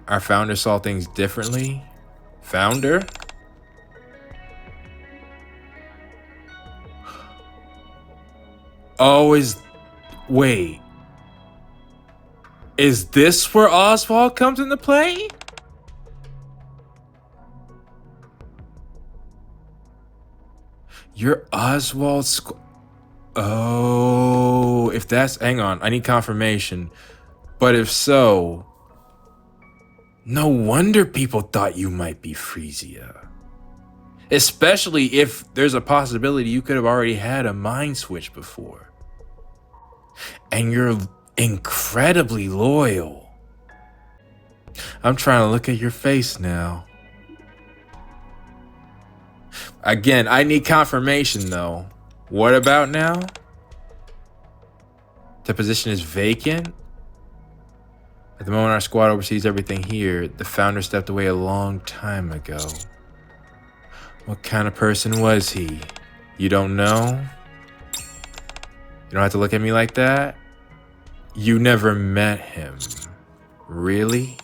Our founder saw things differently. Founder? Oh, wait. Is this where Oswald comes into play? You're Oswald's... Oh, if that's... Hang on, I need confirmation. But if so... No wonder people thought you might be Frisia. Especially if there's a possibility you could have already had a mind switch before. And you're incredibly loyal. I'm trying to look at your face now. Again, I need confirmation though. What about now? The position is vacant? At the moment our squad oversees everything here, the founder stepped away a long time ago. What kind of person was he? You don't know? You don't have to look at me like that? You never met him. Really?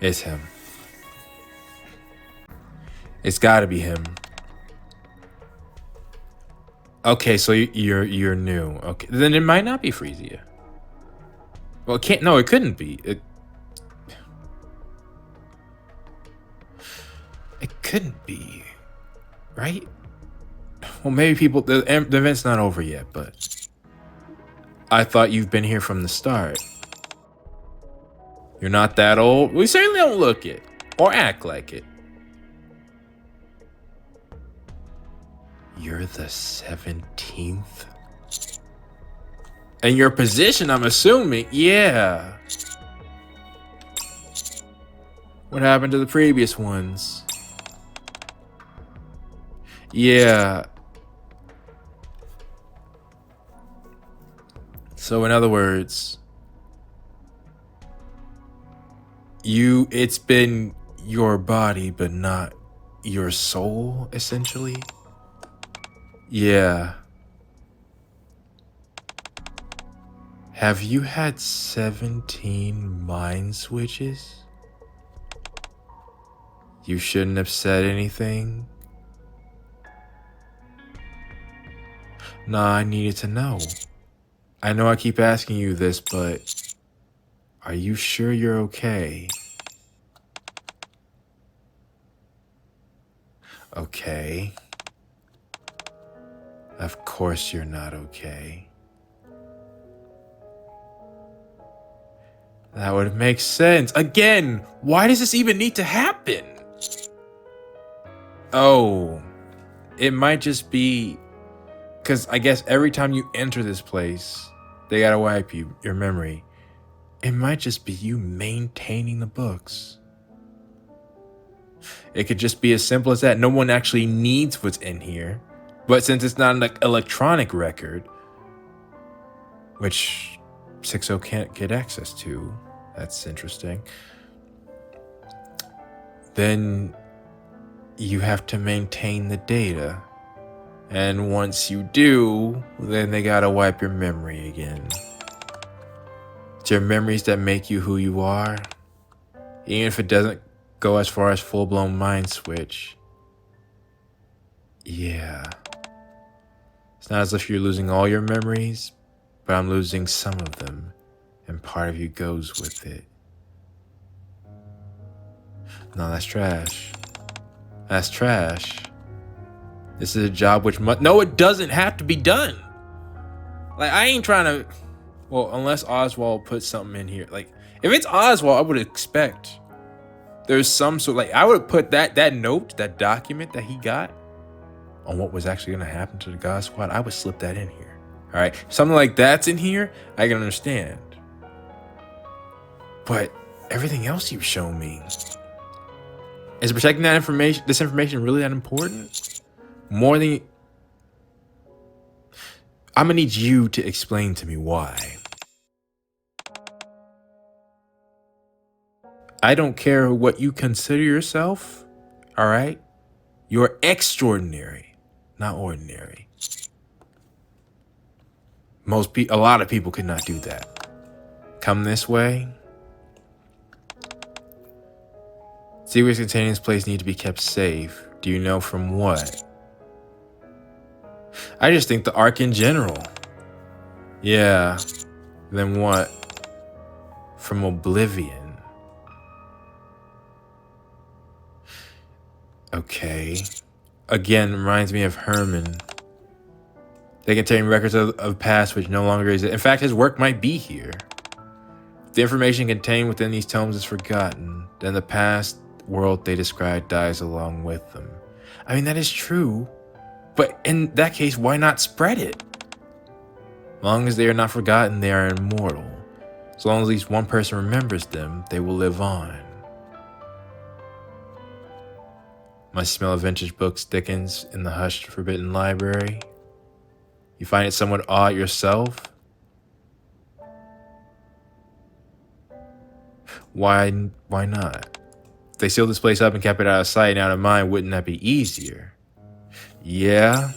It's him. It's gotta be him. Okay, so you're new. Okay, then it might not be Frisia. Well, it can't. No, it couldn't be. It couldn't be, right? Well, maybe people. The event's not over yet, but I thought you've been here from the start. You're not that old. We certainly don't look it or act like it. You're the 17th? And your position, I'm assuming, yeah. What happened to the previous ones? Yeah. So in other words, it's been your body, but not your soul, essentially? Yeah. Have you had 17 mind switches? You shouldn't have said anything. Nah, I needed to know. I know I keep asking you this, but are you sure you're okay? Okay. Of course you're not okay. That would make sense. Again, why does this even need to happen? Oh, it might just be because I guess every time you enter this place, they gotta wipe your memory. It might just be you maintaining the books. It could just be as simple as that. No one actually needs what's in here. But since it's not an electronic record, which 6.0 can't get access to, that's interesting, then you have to maintain the data. And once you do, then they gotta wipe your memory again. It's your memories that make you who you are. Even if it doesn't go as far as full-blown mind switch. Yeah. It's not as if you're losing all your memories, but I'm losing some of them, and part of you goes with it. No, that's trash. That's trash. This is a job which no, it doesn't have to be done. Like, I ain't trying to, well, unless Oswald puts something in here. Like, if it's Oswald, I would expect there's some sort, like, I would have put that note, that document that he got on what was actually going to happen to the God Squad. I would slip that in here. All right, something like that's in here, I can understand. But everything else you've shown me, is protecting that information, this information, really that important? More than I'm gonna need you to explain to me why. I don't care what you consider yourself, all right? You're extraordinary, not ordinary. A lot of people could not do that. Come this way. Secrets containing this place need to be kept safe. Do you know from what? I just think the Ark in general. Yeah. Then what? From Oblivion. Okay. Again, reminds me of Herman. They contain records of past which no longer exist. In fact, his work might be here. If the information contained within these tomes is forgotten, then the past world they describe dies along with them. I mean, that is true. But in that case, why not spread it? As long as they are not forgotten, they are immortal. As long as at least one person remembers them, they will live on. Must smell of vintage books thickens in the hushed, forbidden library. You find it somewhat odd yourself? Why not? If they sealed this place up and kept it out of sight and out of mind, wouldn't that be easier? Yeah,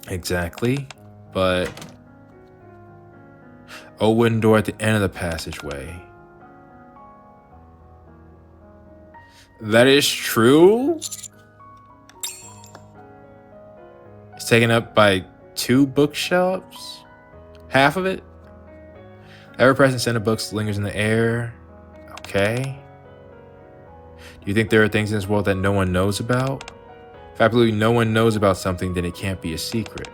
exactly. But wooden door at the end of the passageway. That is true. It's taken up by 2 bookshelves. Half of it. Ever-present scent of books lingers in the air. Okay. Do you think there are things in this world that no one knows about? If absolutely no one knows about something, then it can't be a secret.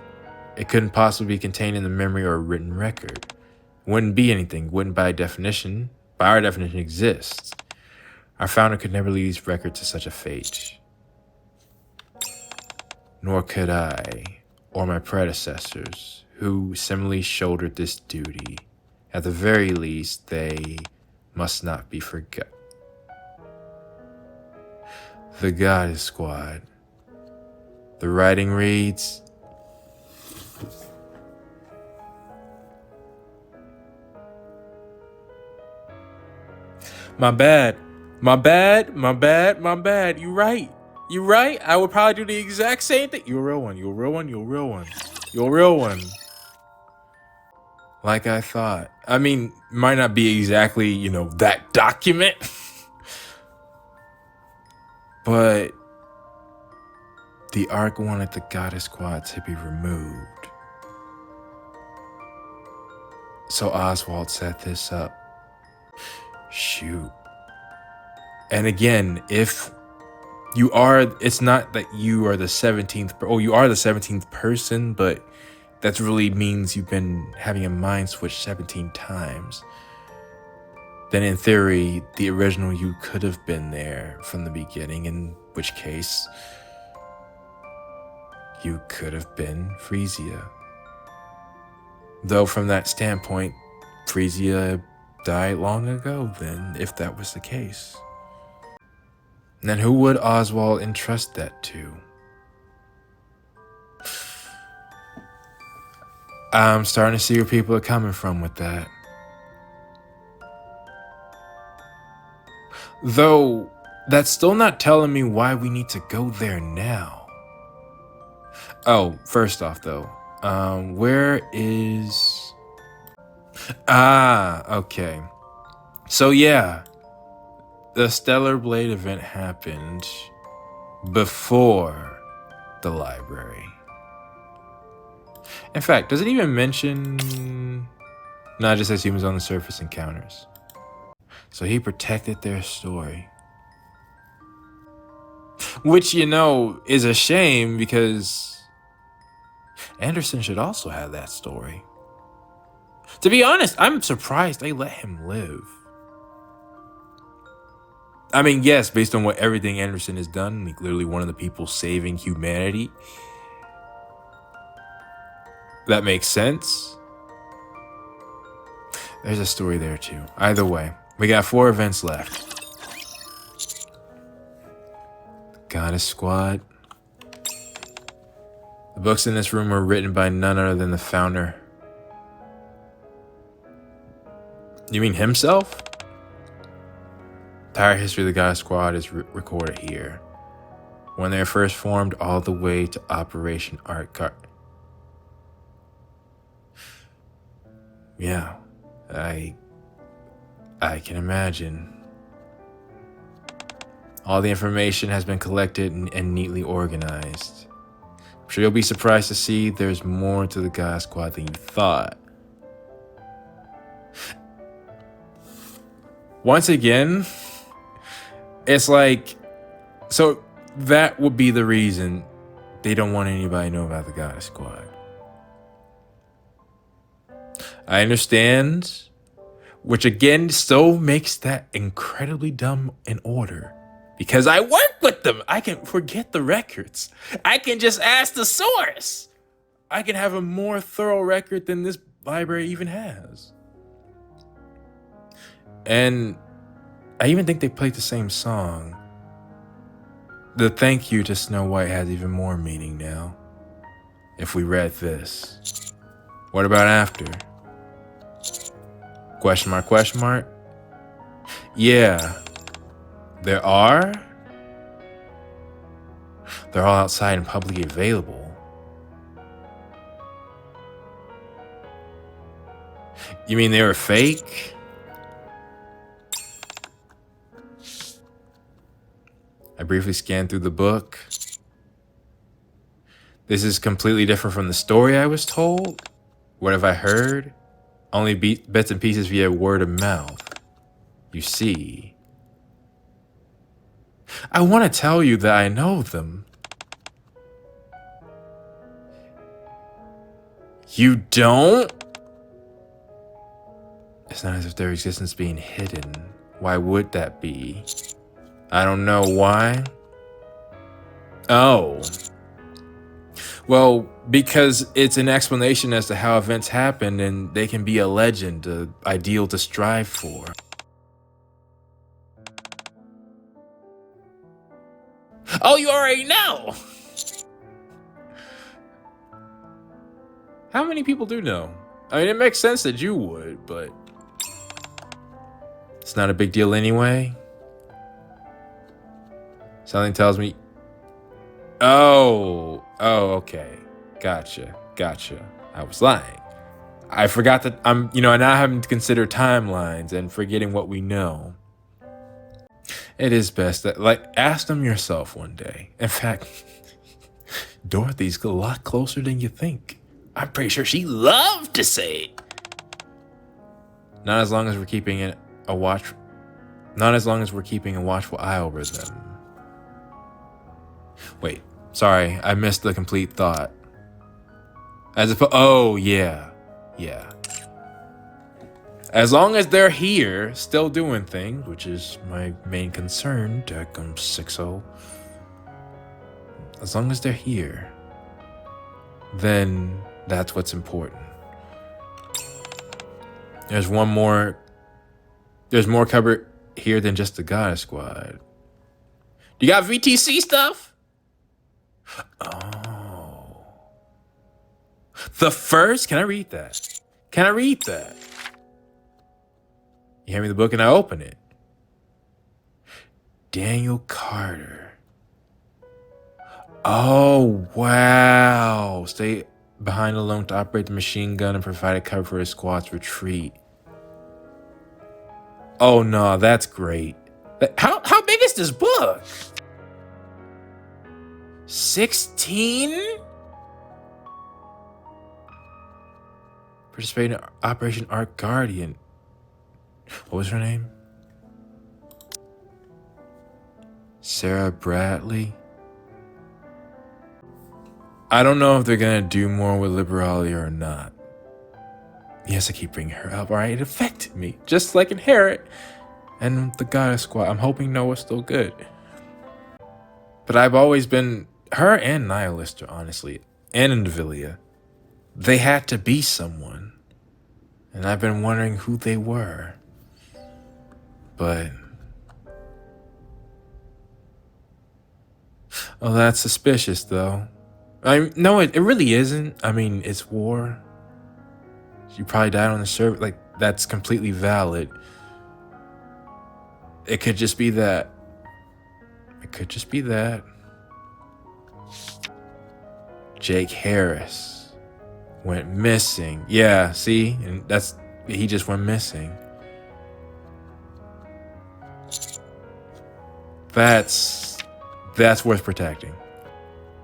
It couldn't possibly be contained in the memory or a written record. It wouldn't be anything. Wouldn't by our definition, exist. Our founder could never leave these records to such a fate. Nor could I, or my predecessors, who similarly shouldered this duty. At the very least, they must not be forgotten. The Goddess Squad. The writing reads, My bad. You right. I would probably do the exact same thing. You're a real one. Like I thought. I mean, might not be exactly, that document. But the Ark wanted the Goddess Squad to be removed. So Oswald set this up. Shoot. And again, if you are, it's not that you are the 17th, you are the 17th person, but that really means you've been having a mind switch 17 times. Then in theory, the original you could have been there from the beginning, in which case you could have been Frisia. Though from that standpoint, Frisia died long ago then, if that was the case. And then who would Oswald entrust that to? I'm starting to see where people are coming from with that. Though, that's still not telling me why we need to go there now. Oh, first off though, where is? Ah, okay. So yeah, the Stellar Blade event happened before the library. In fact, does it even mention? No, it just says humans on the surface encounters. So he protected their story. Which, you know, is a shame because Anderson should also have that story. To be honest, I'm surprised they let him live. I mean, yes, based on what everything Anderson has done, like literally one of the people saving humanity. That makes sense. There's a story there too. Either way, we got 4 events left. Goddess Squad. The books in this room were written by none other than the founder. You mean himself? The entire history of the Goddess Squad is recorded here. When they were first formed all the way to Operation Arcane. Yeah, I can imagine. All the information has been collected and neatly organized. I'm sure you'll be surprised to see there's more to the Goddess Squad than you thought. Once again, it's like, so that would be the reason they don't want anybody to know about the Goddess Squad. I understand, which again still makes that incredibly dumb in order. Because I work with them. I can forget the records. I can just ask the source. I can have a more thorough record than this library even has. And I even think they played the same song. The thank you to Snow White has even more meaning now. If we read this. What about after? Question mark, question mark? Yeah. There are? They're all outside and publicly available. You mean they were fake? I briefly scanned through the book. This is completely different from the story I was told. What have I heard? Only bits and pieces via word of mouth. You see. I want to tell you that I know them. You don't? It's not as if their existence is being hidden. Why would that be? I don't know why. Oh. Well, because it's an explanation as to how events happen and they can be a legend, an ideal to strive for. Oh, you already know! How many people do know? I mean, it makes sense that you would, but it's not a big deal anyway. Something tells me... Oh, okay. Gotcha. I was lying. I forgot that I'm, now having to consider timelines and forgetting what we know. It is best that, ask them yourself one day. In fact, Dorothy's a lot closer than you think. I'm pretty sure she'd love to say it. Not as long as we're keeping a watchful eye over them. Wait, sorry, I missed the complete thought. Oh, yeah. As long as they're here, still doing things, which is my main concern, Deckham 6-0. As long as they're here, then that's what's important. There's more covered here than just the Goddess Squad. You got VTC stuff? Oh. The first? Can I read that? You hand me the book and I open it. Daniel Carter. Oh, wow. Stay behind alone to operate the machine gun and provide a cover for his squad's retreat. Oh, no, that's great. How big is this book? 16? Participating in Operation Arc Guardian. What was her name? Sarah Bradley. I don't know if they're gonna do more with Liberalia or not. Yes, I keep bringing her up. All right, it affected me, just like Inherit and the Goddess Squad. I'm hoping Noah's still good. But I've always been her and Nihilister, honestly, and Indivilia. They had to be someone, and I've been wondering who they were. But oh, that's suspicious, though. No, it really isn't. I mean, it's war. You probably died on the server. Like, that's completely valid. It could just be that. It could just be that. Jake Harris went missing. Yeah, see? And he just went missing. That's worth protecting.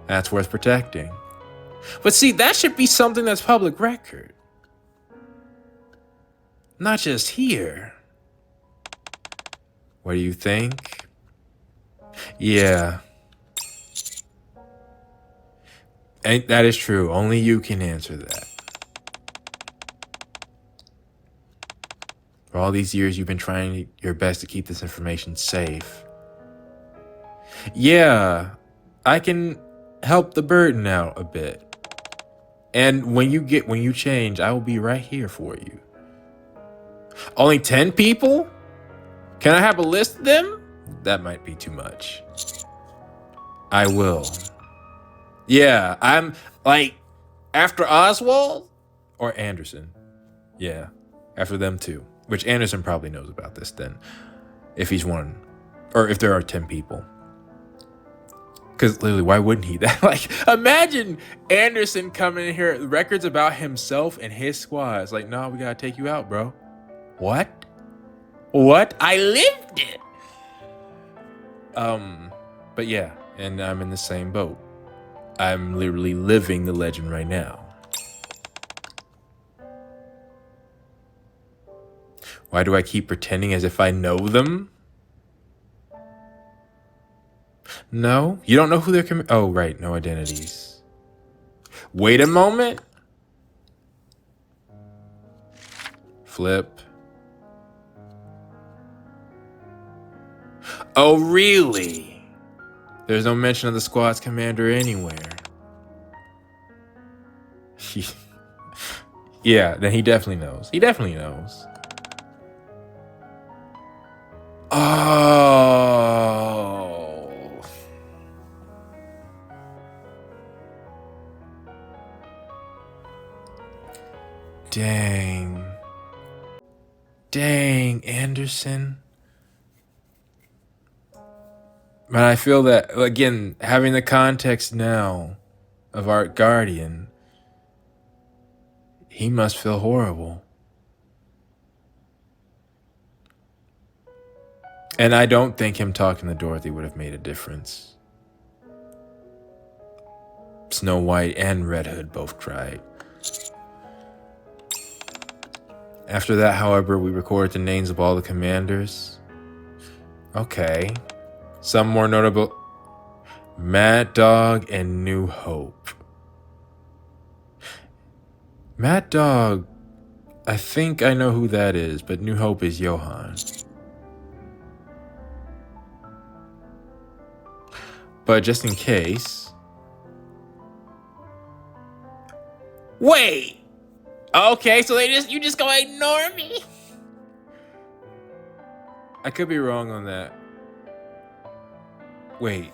That's worth protecting. But see, that should be something that's public record. Not just here. What do you think? Yeah. And that is true. Only you can answer that. For all these years, you've been trying your best to keep this information safe. Yeah, I can help the burden out a bit. And when you change, I will be right here for you. Only 10 people? Can I have a list of them? That might be too much. I will. Yeah, I'm like after Oswald or Anderson. Yeah, after them too. Which Anderson probably knows about this then. If he's one. Or if there are 10 people. Because literally, why wouldn't he? That like, imagine Anderson coming in here, records about himself and his squad. It's like, no, we gotta take you out, bro. What? What? I lived it. But yeah, and I'm in the same boat. I'm literally living the legend right now. Why do I keep pretending as if I know them? No, you don't know who they're oh, right, no identities. Wait a moment. Flip. Oh, really? There's no mention of the squad's commander anywhere. Yeah, then he definitely knows. He definitely knows. Oh. Dang. Dang, Anderson. But I feel that, again, having the context now of Arc Guardian, he must feel horrible. And I don't think him talking to Dorothy would have made a difference. Snow White and Red Hood both cried. After that, however, we recorded the names of all the commanders. Okay. Some more notable. Mad Dog and New Hope. Mad Dog, I think I know who that is, but New Hope is Johan. But just in case. Wait! Okay, so you just gonna ignore me? I could be wrong on that. Wait.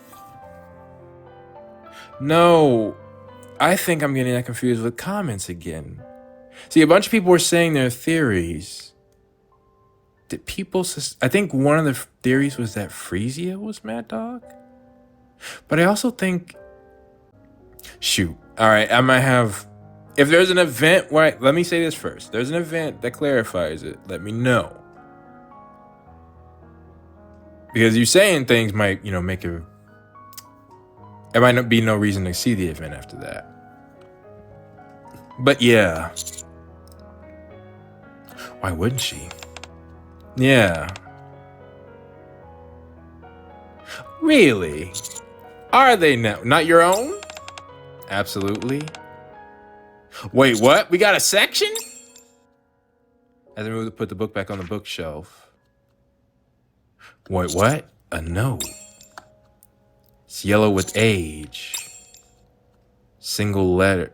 No. I think I'm getting that confused with comments again. See, a bunch of people were saying their theories. Did people... I think one of the theories was that Frisia was Mad Dog. But I also think Shoot. All right, I might have. If there's an event, right? Let me say this first. There's an event that clarifies it. Let me know. Because you saying things might, make it. There might not be no reason to see the event after that. But yeah. Why wouldn't she? Yeah. Really? Are they now? Not your own? Absolutely. Wait, what? We got a section? As I move to put the book back on the bookshelf. Wait, what? A note. It's yellow with age. Single letter.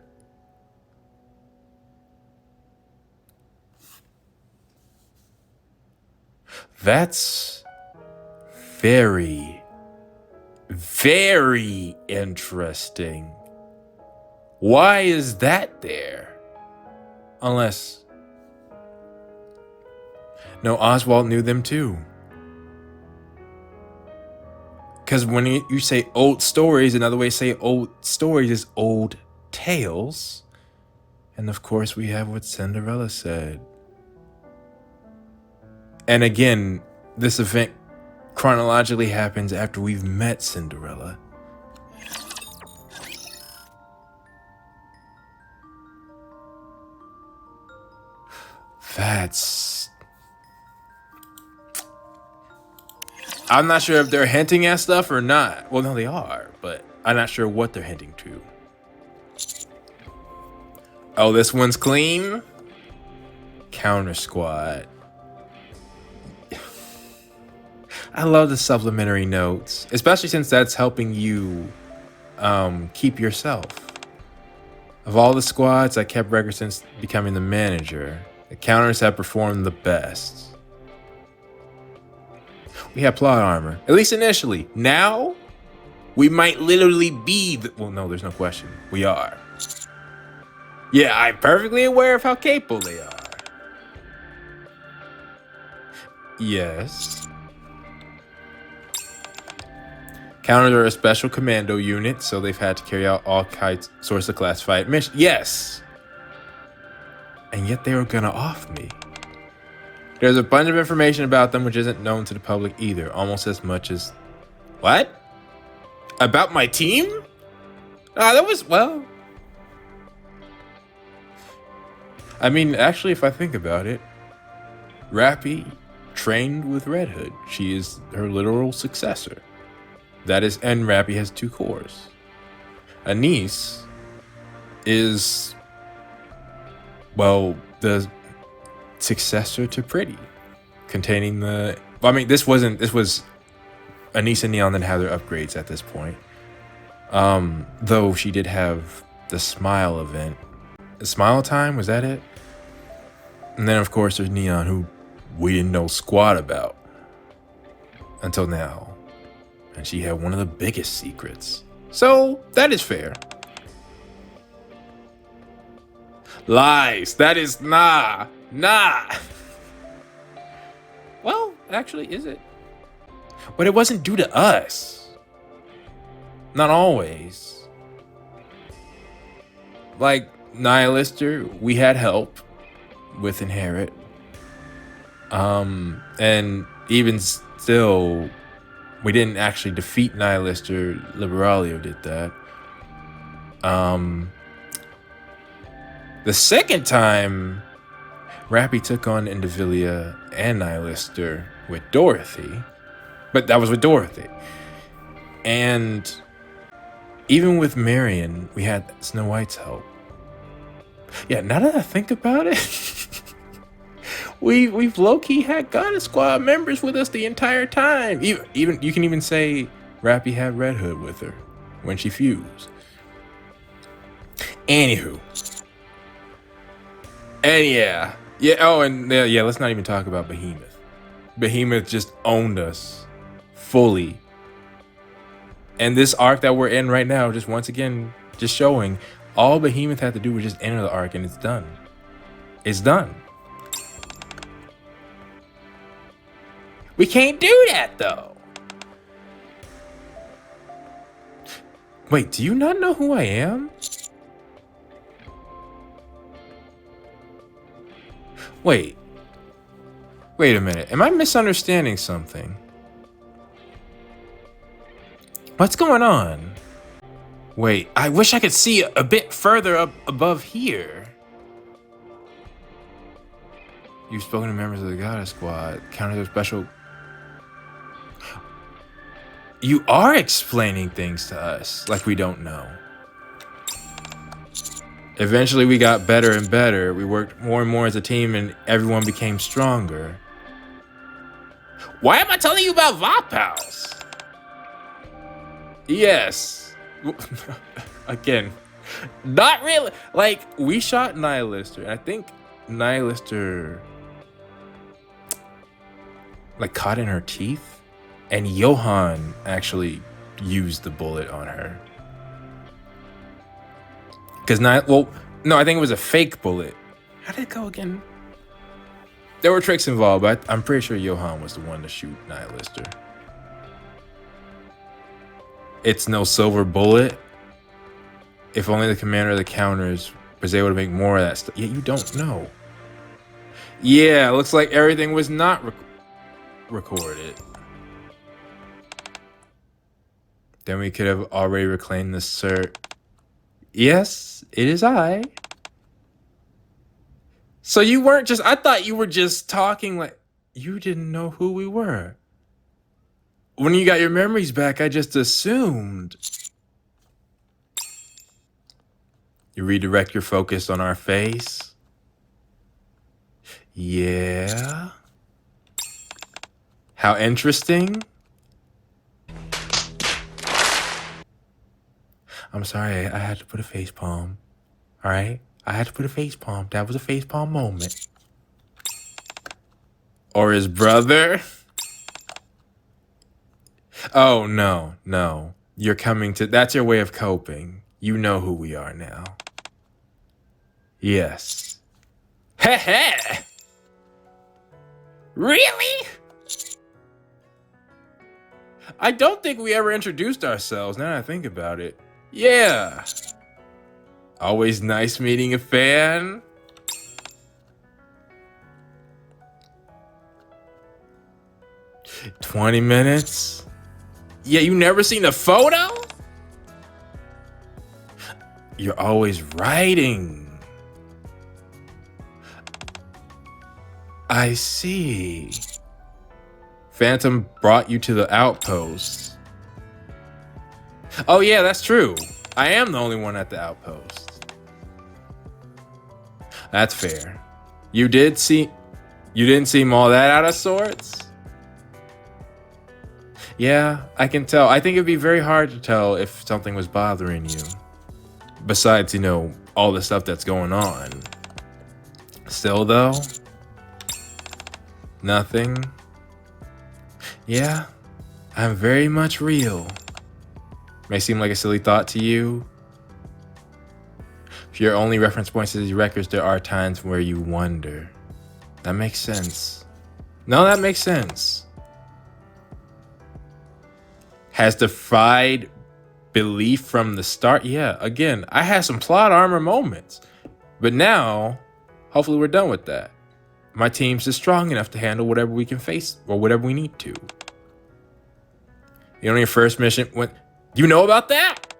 That's very, very interesting. Why is that there? Unless... No, Oswald knew them too. Because when you say old stories, another way to say old stories is old tales. And of course, we have what Cinderella said. And again, this event chronologically happens after we've met Cinderella. That's... I'm not sure if they're hinting at stuff or not. Well, no, they are, but I'm not sure what they're hinting to. Oh, this one's clean? Counter Squad. I love the supplementary notes, especially since that's helping you keep yourself. Of all the squads I kept record since becoming the manager, the counters have performed the best. We have plot armor, at least initially. Now, we might literally be well, no, there's no question. We are. Yeah, I'm perfectly aware of how capable they are. Yes. Counters are a special commando unit, so they've had to carry out all sorts of classified missions. Yes! And yet they were gonna off me. There's a bunch of information about them which isn't known to the public either, almost as much as... What? About my team? That was, well... I mean, actually, if I think about it, Rappy trained with Red Hood. She is her literal successor. That is, and Rappy has 2 cores. Anise is, well, the successor to Pretty, containing the... Well, I mean, this was Anise and Neon didn't have their upgrades at this point. Though she did have the Smile event. The Smile time, was that it? And then, of course, there's Neon, who we didn't know squat about until now. And she had one of the biggest secrets. So, that is fair. Lies. That is nah. Well, actually, is it? But it wasn't due to us. Not always. Like, Nihilister, we had help with Inherit. And even still... We didn't actually defeat Nihilister. Liberalio did that. The second time, Rappy took on Indivilia and Nihilister with Dorothy. But that was with Dorothy. And even with Marion, we had Snow White's help. Yeah, now that I think about it... We've low-key had Goddess Squad members with us the entire time. Even you can even say Rappy had Red Hood with her when she fused. Anywho. And yeah. Oh, and yeah, let's not even talk about Behemoth. Behemoth just owned us fully. And this arc that we're in right now, just once again, just showing all Behemoth had to do was just enter the arc and it's done. It's done. We can't do that, though. Wait, do you not know who I am? Wait a minute. Am I misunderstanding something? What's going on? Wait, I wish I could see a bit further up above here. You've spoken to members of the Goddess Squad. Counter their special... You are explaining things to us like we don't know. Eventually we got better and better. We worked more and more as a team and everyone became stronger. Why am I telling you about Vapals? Yes. Again, not really. Like, we shot Nihilister. I think Nihilister like caught in her teeth, and Johan actually used the bullet on her. Because no, I think it was a fake bullet. How did it go again? There were tricks involved, but I'm pretty sure Johan was the one to shoot Nihilister. It's no silver bullet. If only the commander of the counters was able to make more of that stuff. Yeah, you don't know. Yeah, looks like everything was not recorded. Then we could have already reclaimed the cert. Yes, it is I. So you weren't just... I thought you were just talking like... You didn't know who we were. When you got your memories back, I just assumed. You redirect your focus on our face. Yeah. How interesting. I'm sorry, I had to put a face palm. All right? I had to put a face palm. That was a face palm moment. Or his brother. Oh, no, no. You're coming to... That's your way of coping. You know who we are now. Yes. Heh. Really? I don't think we ever introduced ourselves, now that I think about it. Yeah. Always nice meeting a fan. "20 minutes? Yeah, you never seen a photo? You're always writing. I see. Phantom brought you to the outpost. Oh yeah, that's true. I am the only one at the outpost. That's fair. You didn't seem all that out of sorts? Yeah, I can tell. I think it'd be very hard to tell if something was bothering you. Besides, all the stuff that's going on. Still though? Nothing? Yeah, I'm very much real. May seem like a silly thought to you. If your only reference points to these records, there are times where you wonder. That makes sense. No, that makes sense. Has defied belief from the start. Yeah, again, I had some plot armor moments. But now, hopefully we're done with that. My team's just strong enough to handle whatever we can face or whatever we need to. On your first mission went... You know about that?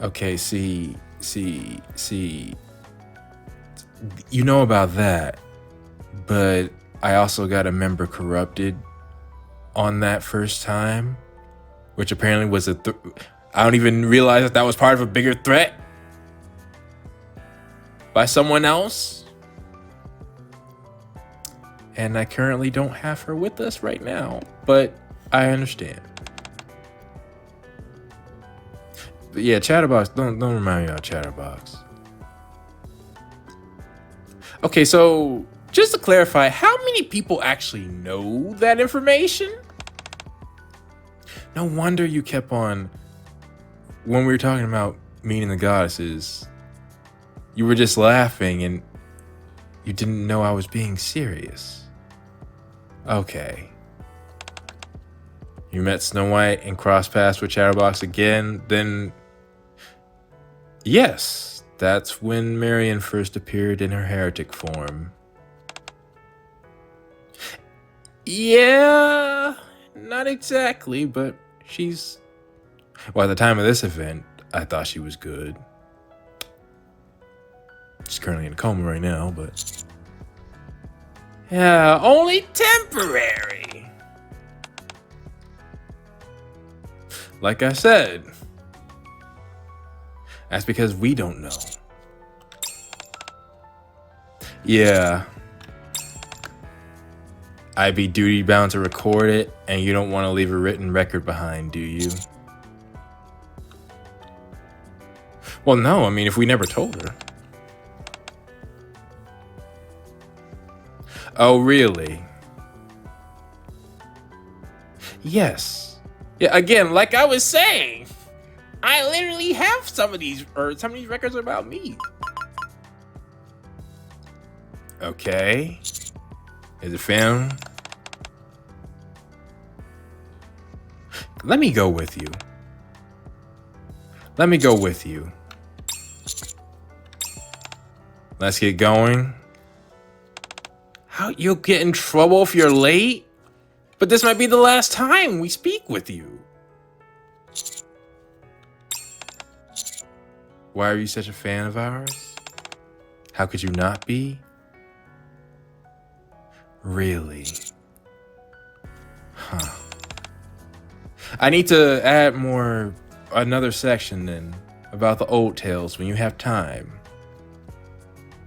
Okay, see. You know about that. But I also got a member corrupted on that first time. Which apparently was I don't even realize that was part of a bigger threat. By someone else. And I currently don't have her with us right now, but I understand. But yeah, Chatterbox, don't remind me about Chatterbox. Okay, so just to clarify, how many people actually know that information? No wonder you kept on, when we were talking about meeting the goddesses, you were just laughing and you didn't know I was being serious. Okay. you met Snow White and crossed paths with Chatterbox again, then yes, that's when Marion first appeared in her heretic form. Yeah, not exactly, but she's... Well, at the time of this event, I thought she was good. She's currently in a coma right now, but... Yeah, only temporary. Like I said, that's because we don't know. Yeah. I'd be duty bound to record it, and you don't want to leave a written record behind, do you? Well, no, I mean, if we never told her. Oh, really? Yes. Yeah, again, like I was saying, I literally have some of these records are about me. Okay. Is it film? Let me go with you. Let me go with you. Let's get going. How you'll get in trouble if you're late? But this might be the last time we speak with you. Why are you such a fan of ours? How could you not be? Really? Huh. I need to add another section then about the old tales when you have time.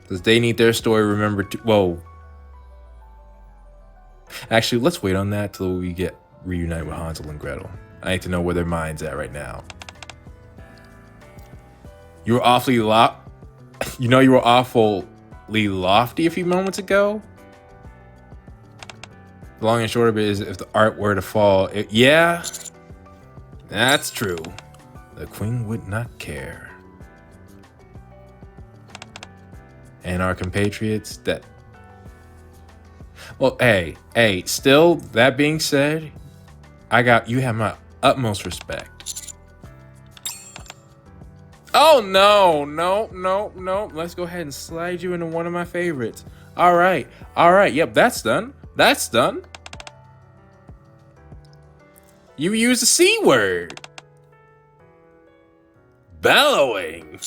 Because they need their story remembered too. Whoa. Actually, let's wait on that till we get reunited with Hansel and Gretel. I need to know where their mind's at right now. You were awfully you were awfully lofty a few moments ago. The long and short of it is, if the art were to fall, yeah, that's true. The queen would not care. And our compatriots that... Well, hey, still, that being said, you have my utmost respect. Oh, no. Let's go ahead and slide you into one of my favorites. All right. Yep, that's done. You use the C word. Bellowing.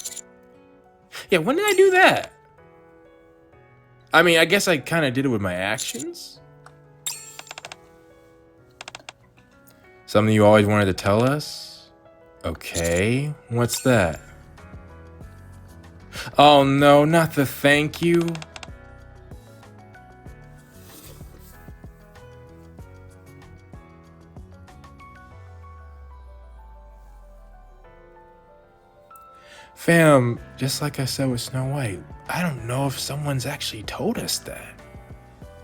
Yeah, when did I do that? I mean, I guess I kind of did it with my actions. Something you always wanted to tell us? Okay, what's that? Oh no, not the thank you. Fam, just like I said with Snow White, I don't know if someone's actually told us that.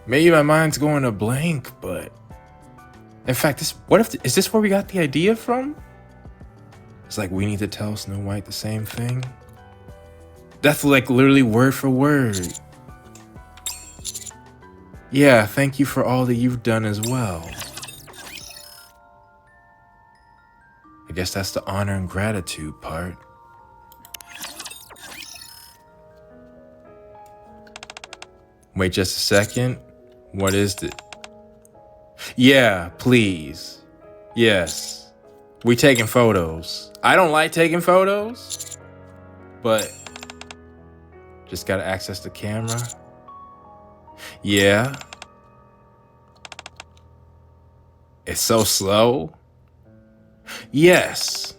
Maybe my mind's going to blank, but... In fact, is this where we got the idea from? It's like we need to tell Snow White the same thing. That's like literally word for word. Yeah, thank you for all that you've done as well. I guess that's the honor and gratitude part. Wait just a second. What is it? Yeah, please. Yes. We taking photos. I don't like taking photos, but just gotta access the camera. Yeah. It's so slow. Yes.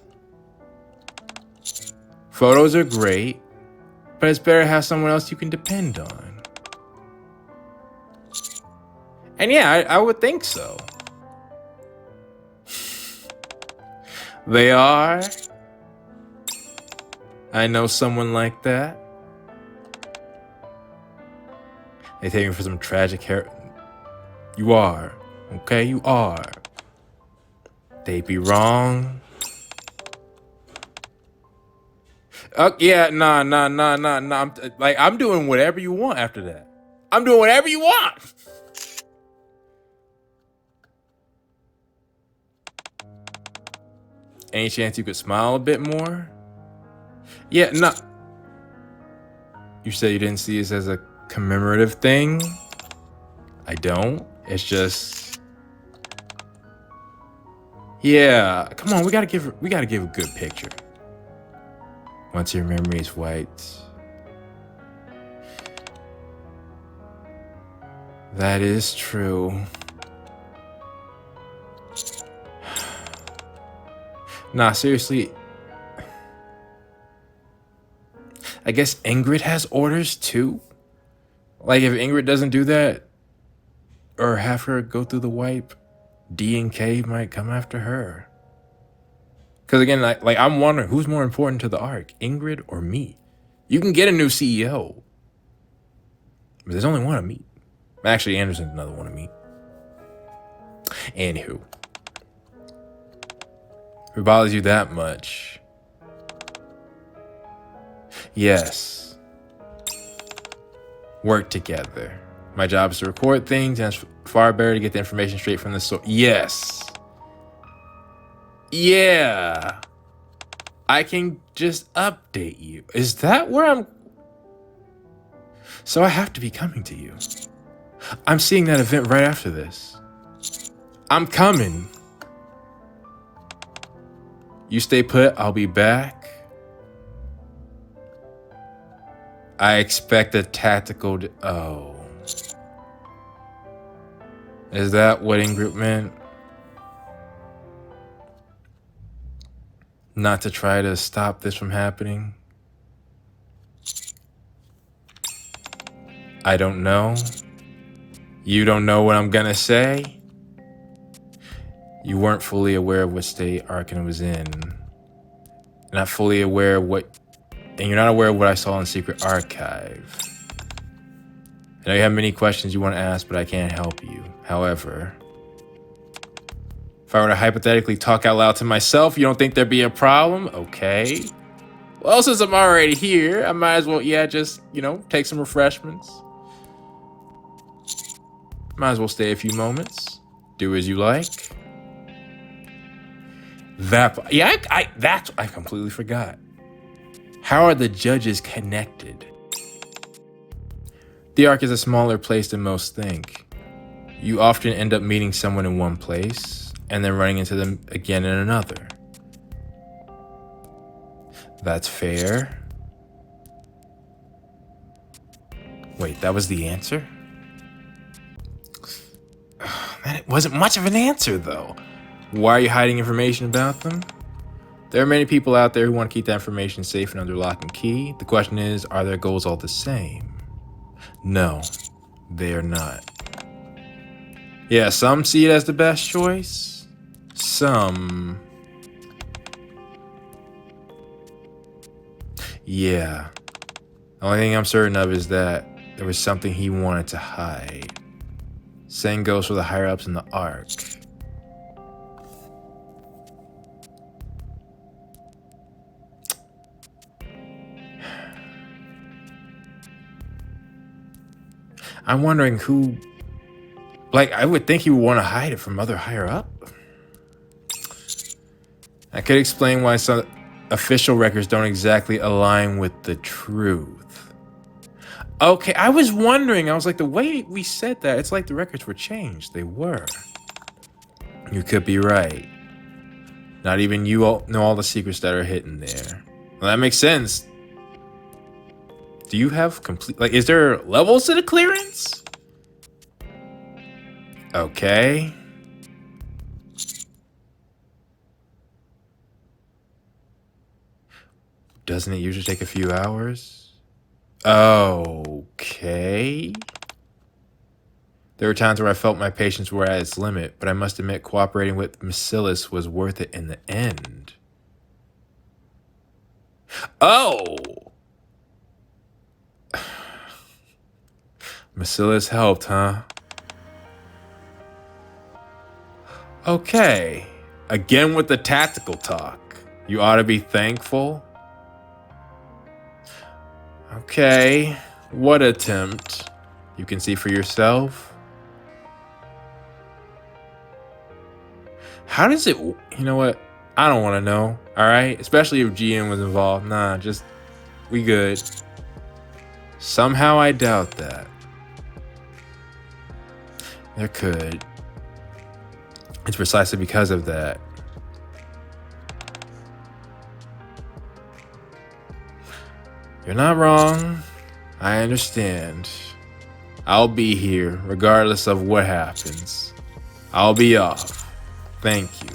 Photos are great, but it's better to have someone else you can depend on. And yeah, I would think so. They are. I know someone like that. They take me for some tragic hair. You are. Okay, you are. They'd be wrong. Yeah, nah. I'm doing whatever you want after that. I'm doing whatever you want. Any chance you could smile a bit more? Yeah, no. You said you didn't see this as a commemorative thing? I don't. It's just... Yeah, come on, we gotta give a good picture. Once your memory is wiped. That is true. Nah, seriously. I guess Ingrid has orders too? Like if Ingrid doesn't do that, or have her go through the wipe, D and K might come after her. Because again, like I'm wondering who's more important to the arc, Ingrid or me? You can get a new CEO, but there's only one to meet. Actually, Anderson's another one to meet. Anywho, if it bothers you that much, yes, work together. My job is to record things, and it's far better to get the information straight from the source. Yes. Yeah. I can just update you. Is that where I'm... So I have to be coming to you. I'm seeing that event right after this. I'm coming. You stay put, I'll be back. I expect a tactical... Oh. Is that what in-group meant? Not to try to stop this from happening? I don't know. You don't know what I'm gonna say? You weren't fully aware of what state Arcana was in. Not fully aware of what... And you're not aware of what I saw in Secret Archive. I know you have many questions you want to ask, but I can't help you. However, if I were to hypothetically talk out loud to myself, you don't think there'd be a problem? Okay. Well, since I'm already here, I might as well, just, take some refreshments. Might as well stay a few moments. Do as you like. I completely forgot. How are the judges connected? The Ark is a smaller place than most think. You often end up meeting someone in one place, and then running into them again in another. That's fair. Wait, that was the answer? Man, it wasn't much of an answer, though. Why are you hiding information about them? There are many people out there who want to keep that information safe and under lock and key. The question is, are their goals all the same? No, they are not. Yeah, some see it as the best choice. Some... Yeah. The only thing I'm certain of is that there was something he wanted to hide. Same goes for the higher-ups in the Ark. I'm wondering who... Like, I would think he would want to hide it from other higher-up. I could explain why some official records don't exactly align with the truth. Okay, I was wondering. I was like, the way we said that, it's like the records were changed. They were. You could be right. Not even you all know all the secrets that are hidden there. Well, that makes sense. Do you have complete... Like, is there levels to the clearance? Okay. Doesn't it usually take a few hours? Okay. There were times where I felt my patience were at its limit, but I must admit cooperating with Bacillus was worth it in the end. Oh! Bacillus helped, huh? Okay. Again with the tactical talk. You ought to be thankful. Okay. What attempt? You can see for yourself. How does it... You know what? I don't want to know. All right, especially if GM was involved. Nah, just we good. Somehow I doubt that. There could. It's precisely because of that. You're not wrong. I understand. I'll be here regardless of what happens. I'll be off. Thank you.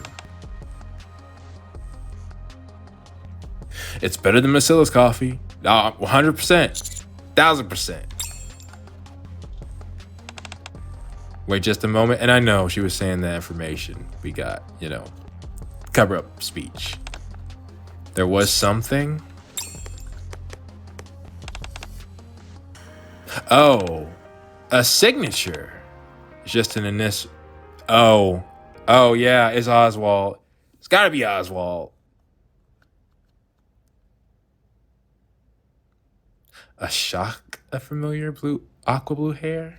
It's better than Macilla's coffee. 100%. 1000%. Wait just a moment. And I know she was saying that information we got, cover up speech. There was something. Oh, a signature. It's just an initial. Oh, yeah, it's Oswald. It's gotta be Oswald. A shock of familiar aqua blue hair?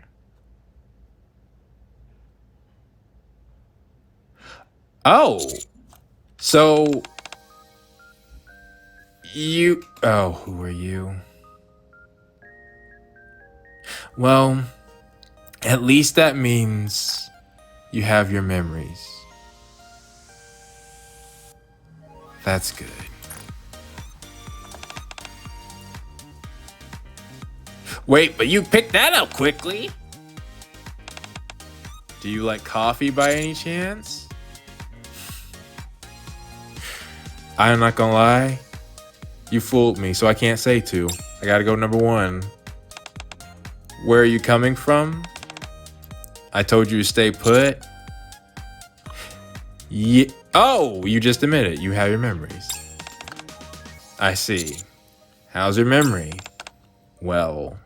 Oh, so who are you? Well, at least that means you have your memories. That's good. Wait, but you picked that up quickly. Do you like coffee by any chance? I'm not gonna lie. You fooled me, so I can't say two. I gotta go number one. Where are you coming from? I told you to stay put. Yeah. Oh, you just admitted you have your memories. I see. How's your memory? Well,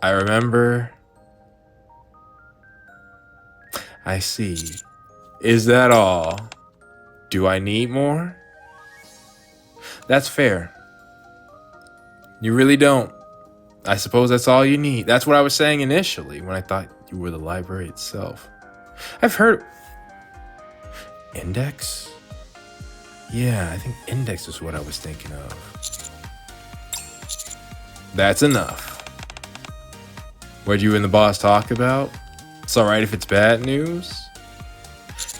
I remember. I see. Is that all? Do I need more? That's fair. You really don't. I suppose that's all you need. That's what I was saying initially when I thought you were the library itself. I've heard... Index? Yeah, I think Index is what I was thinking of. That's enough. What'd you and the boss talk about? It's alright if it's bad news?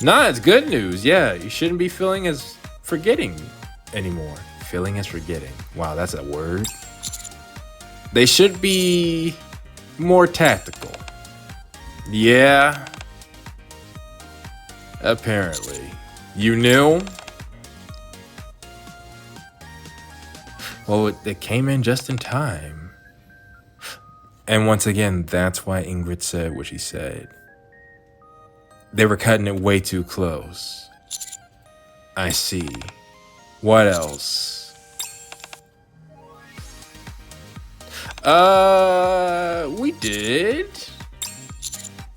Nah, it's good news. Yeah, you shouldn't be feeling as forgetting anymore. Feeling as forgetting. Wow, that's a word. They should be more tactical. Yeah. Apparently. You knew? Well, it came in just in time. And once again, that's why Ingrid said what she said. They were cutting it way too close. I see. What else? We did.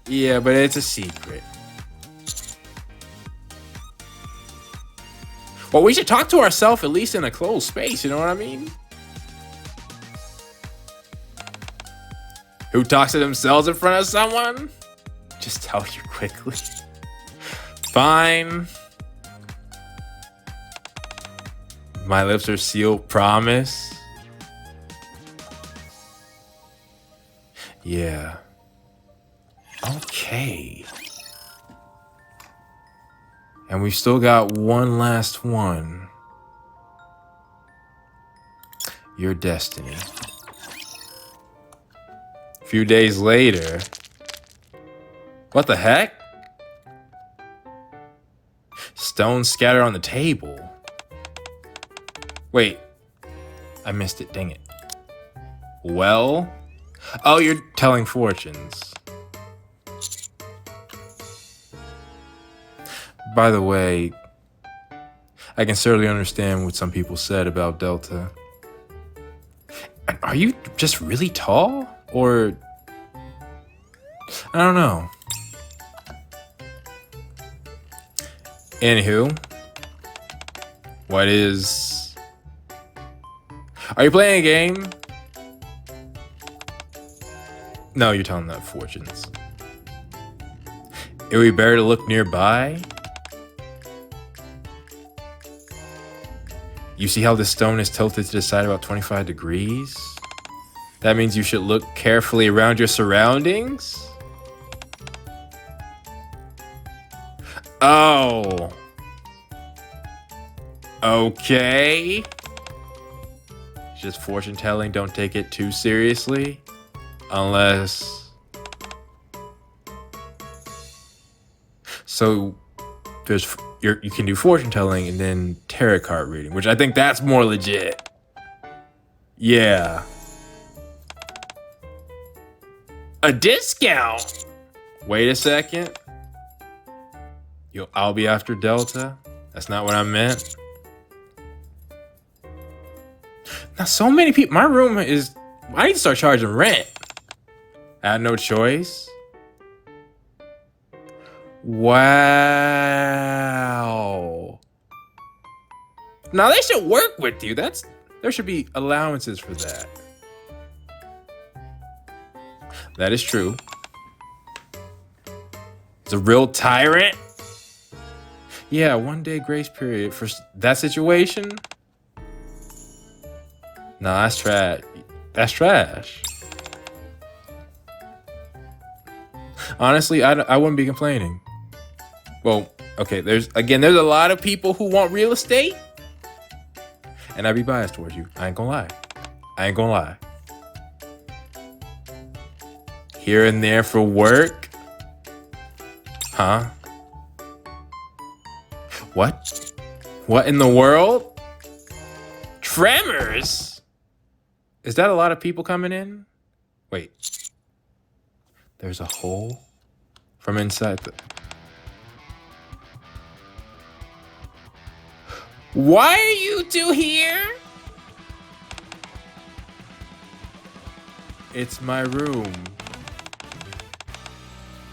Yeah, but it's a secret. Well, we should talk to ourselves at least in a closed space, you know what I mean? Who talks to themselves in front of someone? Just tell you quickly. Fine. My lips are sealed, promise. Yeah. Okay. And we've still got one last one. Your destiny. A few days later. What the heck? Stones scattered on the table. Wait. I missed it, dang it. Well? Oh, you're telling fortunes. By the way, I can certainly understand what some people said about Delta. Are you just really tall? Or... I don't know. Anywho. What is... Are you playing a game? No, you're telling that fortunes. It would be better to look nearby? You see how the stone is tilted to the side about 25 degrees? That means you should look carefully around your surroundings? Oh. Okay. It's just fortune telling, don't take it too seriously. Unless... So, you can do fortune telling and then tarot card reading, which I think that's more legit. Yeah. A discount? Wait a second. I'll be after Delta? That's not what I meant. Now, so many people. My room is... I need to start charging rent. I had no choice. Wow. Now, they should work with you. There should be allowances for that. That is true. It's a real tyrant. Yeah, 1 day grace period for that situation. Nah, that's trash. That's trash. Honestly, I wouldn't be complaining. Well, okay, there's a lot of people who want real estate. And I'd be biased towards you. I ain't gonna lie. Here and there for work. Huh? What? What in the world? Tremors? Is that a lot of people coming in? Wait. There's a hole from inside the... Why are you two here? It's my room.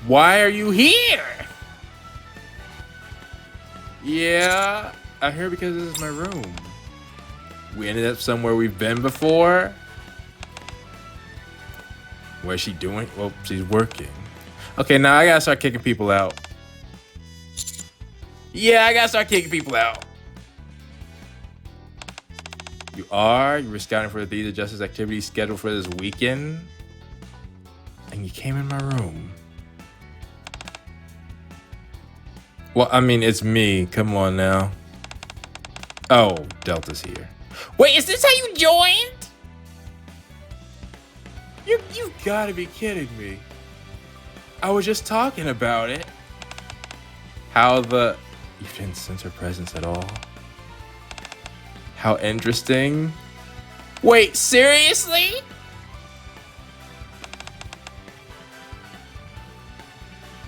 Why are you here? Yeah, I'm here because this is my room. We ended up somewhere we've been before. What is she doing? Well, she's working. Okay, now I gotta start kicking people out. Yeah, I gotta start kicking people out. You were scouting for the Justice activities scheduled for this weekend. And you came in my room. Well, I mean, it's me. Come on now. Oh, Delta's here. Wait, is this how you joined? You gotta be kidding me. I was just talking about it. You didn't sense her presence at all? How interesting. Wait, seriously?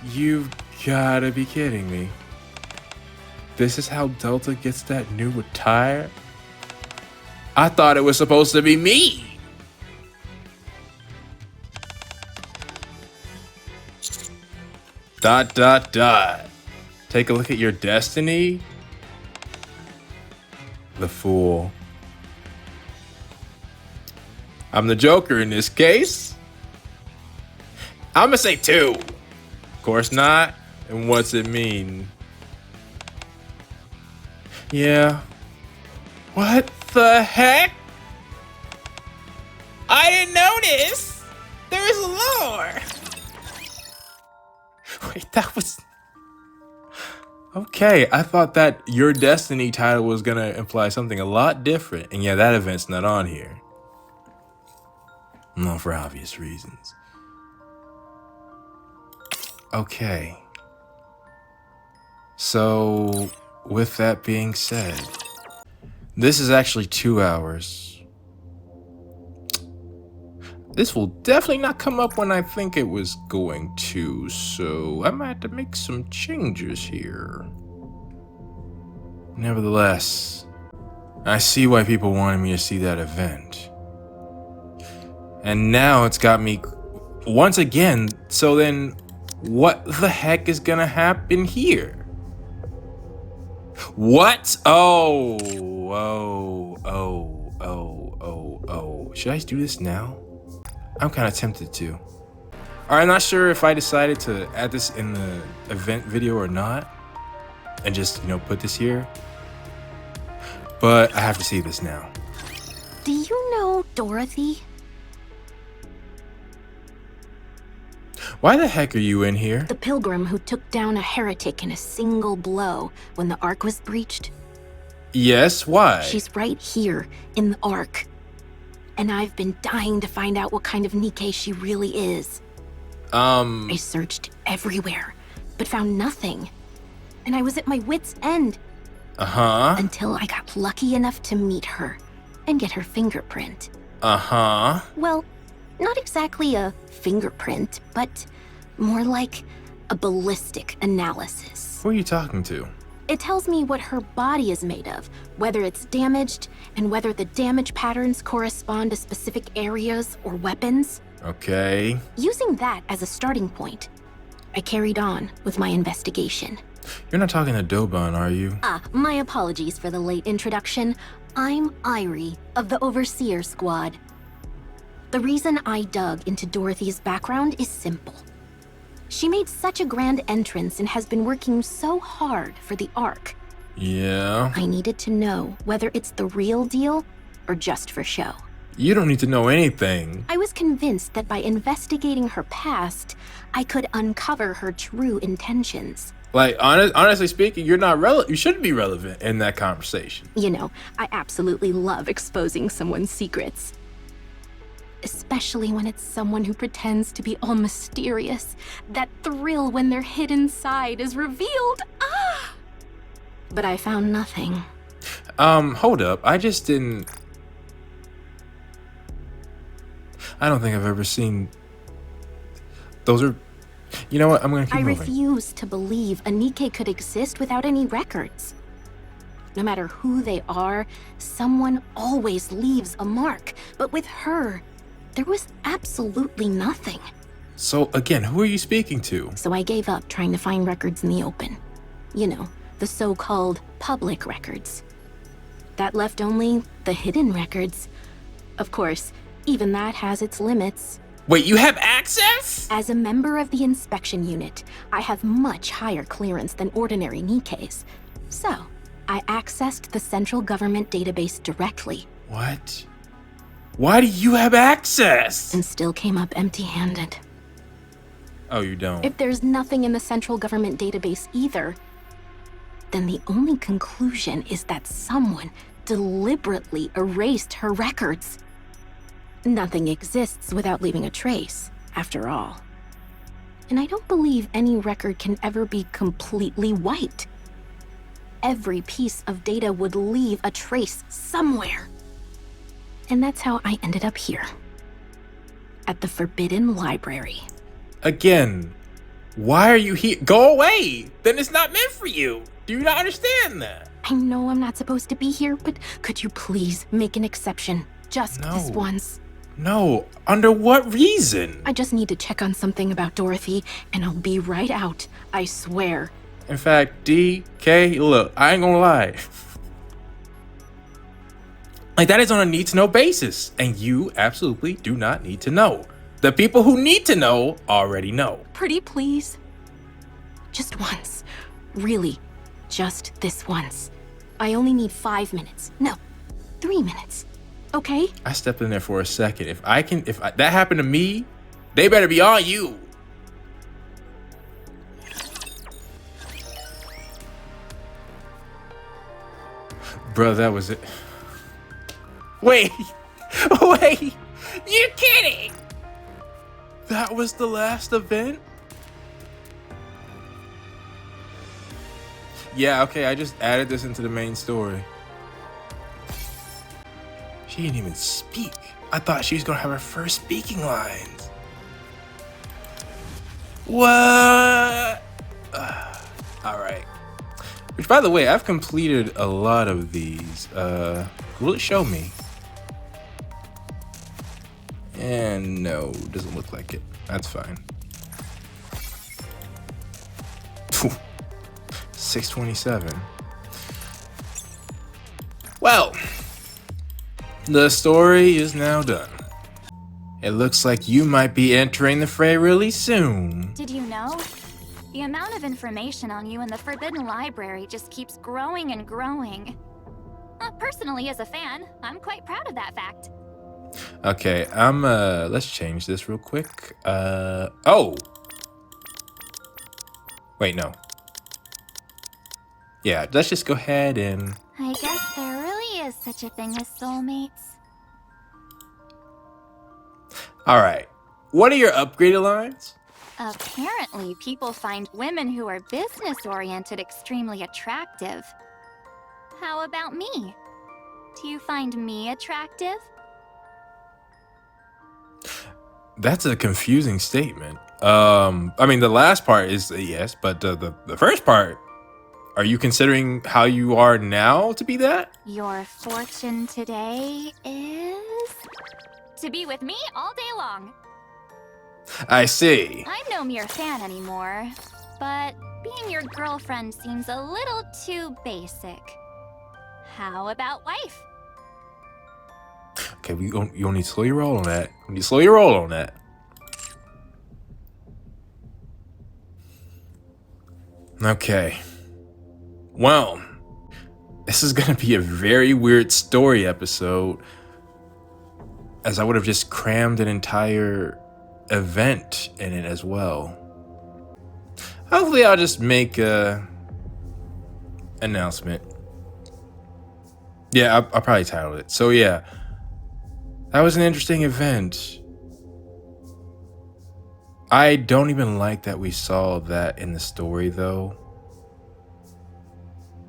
You've gotta be kidding me. This is how Delta gets that new attire? I thought it was supposed to be me. ... Take a look at your destiny. The fool. I'm the Joker in this case. I'm gonna say 2. Of course not. And what's it mean? Yeah. What the heck? I didn't notice. There's lore. Wait, that was... Okay, I thought that your Destiny title was gonna imply something a lot different. And yeah, that event's not on here. No, for obvious reasons. Okay. So, with that being said, this is actually 2 hours. This will definitely not come up when I think it was going to, so I might have to make some changes here. Nevertheless, I see why people wanted me to see that event. And now it's got me once again, so then what the heck is gonna happen here? What? Oh. Should I do this now? I'm kind of tempted to. I'm not sure if I decided to add this in the event video or not. And just, put this here. but I have to see this now. Do you know Dorothy? Why the heck are you in here? The pilgrim who took down a heretic in a single blow when the Ark was breached? Yes, why? She's right here in the Ark. And I've been dying to find out what kind of Nikke she really is. I searched everywhere, but found nothing. And I was at my wit's end. Uh-huh. Until I got lucky enough to meet her and get her fingerprint. Uh-huh. Well, not exactly a fingerprint, but more like a ballistic analysis. Who are you talking to? It tells me what her body is made of, whether it's damaged, and whether the damage patterns correspond to specific areas or weapons. Okay. Using that as a starting point, I carried on with my investigation. You're not talking to Dobon, are you? My apologies for the late introduction. I'm Irie of the Overseer Squad. The reason I dug into Dorothy's background is simple. She made such a grand entrance and has been working so hard for the Ark. Yeah. I needed to know whether it's the real deal or just for show. You don't need to know anything. I was convinced that by investigating her past, I could uncover her true intentions. Like, honestly speaking, you're not relevant. You shouldn't be relevant in that conversation. You know, I absolutely love exposing someone's secrets. Especially when it's someone who pretends to be all mysterious. That thrill when their hidden side is revealed. Ah! But I found nothing. Hold up. I just didn't... I don't think I've ever seen... Those are... You know what? I'm gonna keep moving. I refuse to believe a Nikke could exist without any records. No matter who they are, someone always leaves a mark. But with her, there was absolutely nothing. So, again, who are you speaking to? So I gave up trying to find records in the open. You know, the so-called public records. That left only the hidden records. Of course, even that has its limits. Wait, you have access? As a member of the inspection unit, I have much higher clearance than ordinary Nikkes. So, I accessed the central government database directly. What? Why do you have access? And still came up empty-handed. Oh, you don't? If there's nothing in the central government database either, then the only conclusion is that someone deliberately erased her records. Nothing exists without leaving a trace, after all. And I don't believe any record can ever be completely wiped. Every piece of data would leave a trace somewhere. And that's how I ended up here. At the Forbidden Library. Again, why are you here? Go away! Then it's not meant for you! Do you not understand that? I know I'm not supposed to be here, but could you please make an exception? Just this once. No, under what reason? I just need to check on something about Dorothy, and I'll be right out. I swear. In fact, DK, look, I ain't gonna lie. Like, that is on a need-to-know basis, and you absolutely do not need to know. The people who need to know already know. Pretty please. Just once. Really, just this once. I only need 5 minutes. No, 3 minutes. Okay? I stepped in there for a second. If that happened to me, they better be on you. Bro, that was it. Wait, wait, you're kidding. That was the last event? Yeah, okay, I just added this into the main story. She didn't even speak. I thought she was gonna have her first speaking lines. What? All right. Which, by the way, I've completed a lot of these. Will it show me? And no, doesn't look like it. That's fine. 627. Well, the story is now done. It looks like you might be entering the fray really soon. Did you know? The amount of information on you in the Forbidden Library just keeps growing and growing. Personally, as a fan, I'm quite proud of that fact. Okay, let's change this real quick. Oh! Wait, no. Yeah, let's just go ahead and... I guess there really is such a thing as soulmates. Alright. What are your upgraded lines? Apparently, people find women who are business-oriented extremely attractive. How about me? Do you find me attractive? That's a confusing statement. I mean, the last part is a yes, but the first part, are you considering how you are now to be that? Your fortune today is... to be with me all day long. I see. I'm no mere fan anymore, but being your girlfriend seems a little too basic. How about wife? Okay, you don't need to slow your roll on that. You need to slow your roll on that. Okay. Well, this is gonna be a very weird story episode, as I would have just crammed an entire event in it as well. Hopefully I'll just make a announcement. Yeah, I'll probably title it. So yeah, that was an interesting event. I don't even like that we saw that in the story though,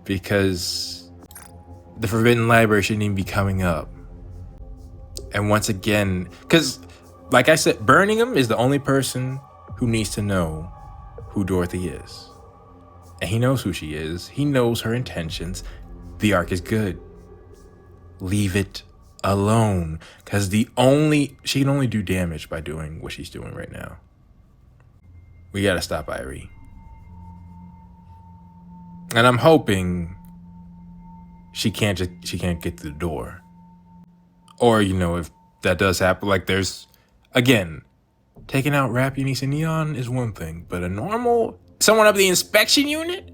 because the Forbidden Library shouldn't even be coming up. And once again, because like I said, Birmingham is the only person who needs to know who Dorothy is. And he knows who she is. He knows her intentions. The arc is good. Leave it alone, because she can only do damage by doing what she's doing right now. We gotta stop Irie. And I'm hoping she can't get through the door. Or, you know, if that does happen, like there's, again, taking out Rapulus and Neon is one thing, but a normal, someone up the inspection unit,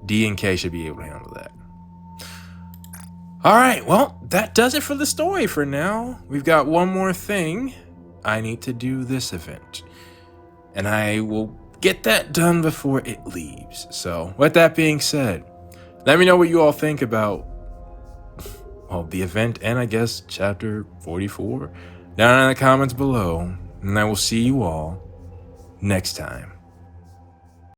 D and K should be able to handle that. All right, well, that does it for the story for now. We've got one more thing. I need to do this event, and I will get that done before it leaves. So with that being said, let me know what you all think about, well, the event and I guess chapter 44 down in the comments below, and I will see you all next time.